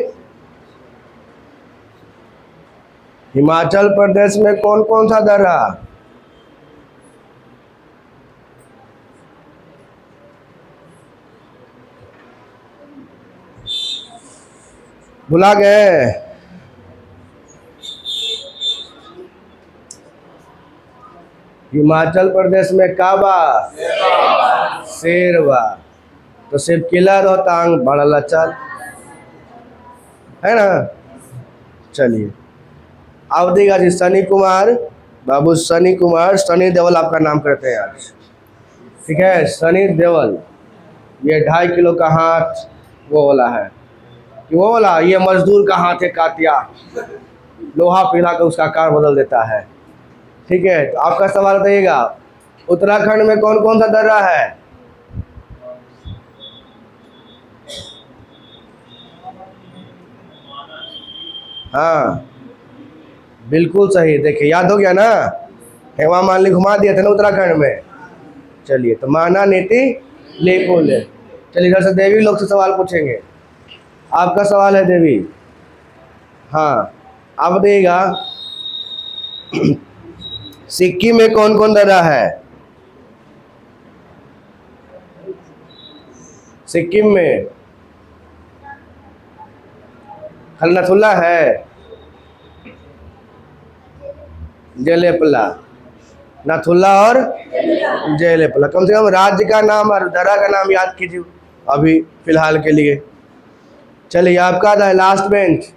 हिमाचल प्रदेश में कौन कौन सा दर्रा? भुला गए? हिमाचल प्रदेश में काबा, शेरवा। तो सिर्फ किला रोहतांग, बड़ा लचल, है ना? चलिए, अब देगा जी सनी कुमार। बाबू सनी कुमार, सनी देवल आपका नाम करते हैं आज। ठीक है, सनी देवल। ये 2.5 किलो का हाथ वो वाला है कि वो वाला, ये मजदूर का हाथ है कातिया, लोहा पिला कर उसका आकार बदल देता है। ठीक है, तो आपका सवाल बताइएगा, उत्तराखंड में कौन कौन सा दर्रा है? हाँ, बिल्कुल सही। देखिए, याद हो गया ना? हेमा मालिनी घुमा दिया था ना उत्तराखंड में। चलिए, तो माना नीति लेपोले। चलिए, इधर से देवी लोग से सवाल पूछेंगे। आपका सवाल है देवी। हाँ, आप बताइएगा, सिक्किम में कौन कौन दर्रा है? सिक्किम में खलनाथुल्ला है, जेलेपला, नाथुल्ला और जेलेपला। कम से कम राज्य का नाम और दर्रा का नाम याद कीजिए अभी फिलहाल के लिए। चलिए, आपका था लास्ट बेंच।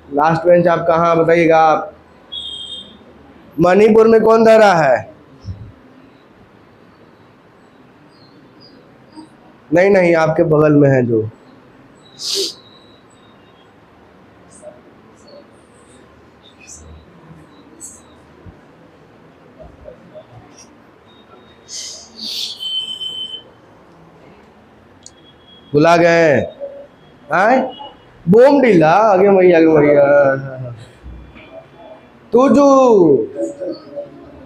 लास्ट बेंच आप कहाँ बताइएगा आप? मणिपुर में कौन दर्रा है? नहीं नहीं, आपके बगल में है जो। भुला गए? आए बोम डीला, आगे मैया, आगे मैया। तुजू,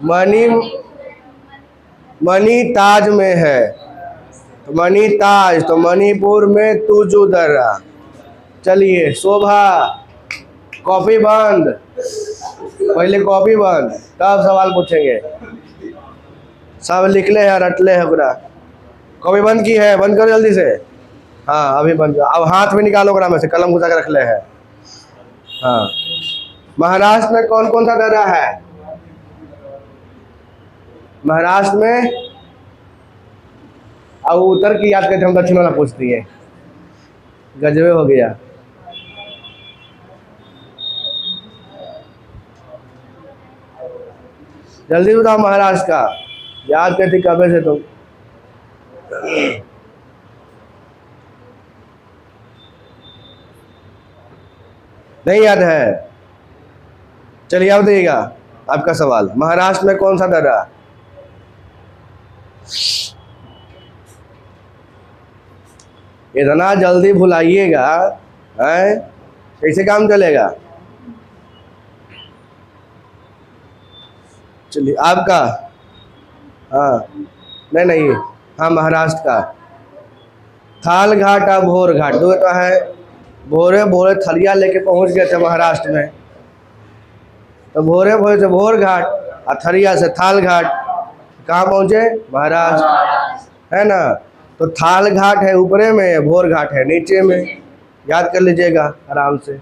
मणि, मणिताज में है। तो मणिताज, तो मणिपुर में तुजू दर्रा। चलिए, शोभा, कॉपी बंद। पहले कॉपी बंद, तब सवाल पूछेंगे। सब लिख ले है, रट ले है पूरा। कॉपी बंद की है? बंद करो जल्दी से। हाँ, अभी बंद करो। अब हाथ में निकालो ग्राम में से, कलम घुसा के रख ले है। हाँ, महाराष्ट्र में कौन कौन सा दर्रा है? महाराष्ट्र में, अब उत्तर की याद करते हम दक्षिण वाला पूछती है। गजबे हो गया। जल्दी बताओ, महाराष्ट्र का याद करती कब से तुम? नहीं याद है? चलिए, आप बताइएगा, आपका सवाल, महाराष्ट्र में कौन सा दर्रा? इतना जल्दी भुलाइएगा, हैं? कैसे काम चलेगा? चलिए, आपका। हाँ, नहीं नहीं, हाँ, महाराष्ट्र का। थाल घाट और भोर घाट, दो तो है। भोरे भोरे थलिया लेके पहुंच गए थे महाराष्ट्र में, तो भोरे भोरे से भोर घाट और थलिया से थाल घाट, कहाँ पहुंचे? महाराष्ट्र, है ना। तो थाल घाट है ऊपरे में, भोर घाट है नीचे में, याद कर लीजिएगा आराम से।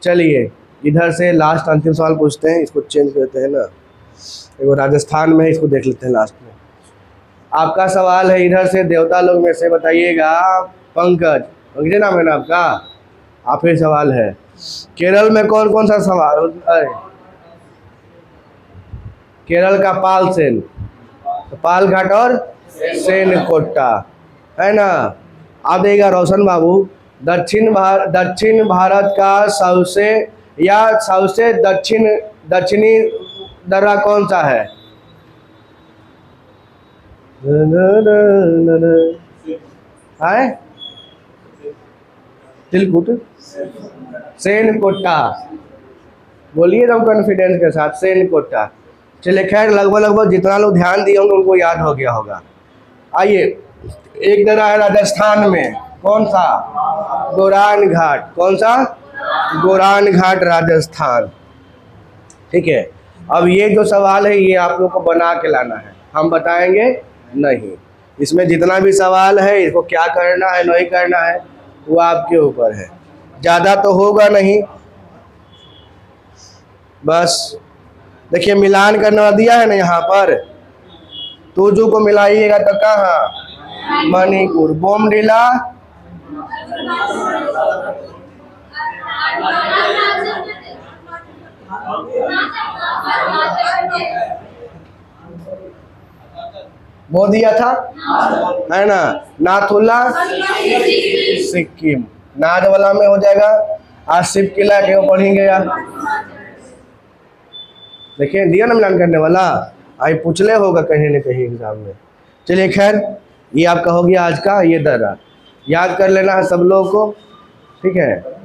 चलिए इधर से लास्ट अंतिम सवाल पूछते हैं, इसको चेंज करते हैं ना, वो राजस्थान में है, इसको देख लेते हैं लास्ट में। आपका सवाल है इधर से, देवता लोग में से बताइएगा। पंकज, पंकज नाम है ना आपका? आप ही सवाल है, केरल में कौन कौन सा सवाल है? केरल का पाल सेन, तो पाल घाट और सेन कोट्टा, है ना। आप देगा रोशन बाबू, दक्षिण भारत का सबसे दक्षिणी दर्रा कौन सा है? है तिलकुट, सेन कोट्टा, बोलिए एकदम कॉन्फिडेंस के साथ, सेन कोट्टा। चलिए खैर, लगभग जितना लोग ध्यान दिए होंगे उनको याद हो गया होगा। आइए, एक दर्रा है राजस्थान में, कौन सा? गोरान घाट। कौन सा? गोरान घाट, राजस्थान। ठीक है, अब ये जो सवाल है ये आप लोग को बना के लाना है, हम बताएंगे नहीं। इसमें जितना भी सवाल है इसको क्या करना है नहीं करना है वो आपके ऊपर है, ज़्यादा तो होगा नहीं। बस देखिए, मिलान करना दिया है ना यहाँ पर, तुजू को मिलाइएगा तो कहाँ? मणिपुर। बोमडिला, वो दिया था, है ना। नाथुला, सिक्किम, नाथ वाला में हो जाएगा। आज शिव किला के वो पढ़ेंगे यार, देखिए दिया ना मिलान करने वाला, आई पूछले होगा कहीं न कहीं एग्जाम में। चलिए खैर, ये आपका हो गया आज का ये दर्रा, याद कर लेना है सब लोगों को, ठीक है।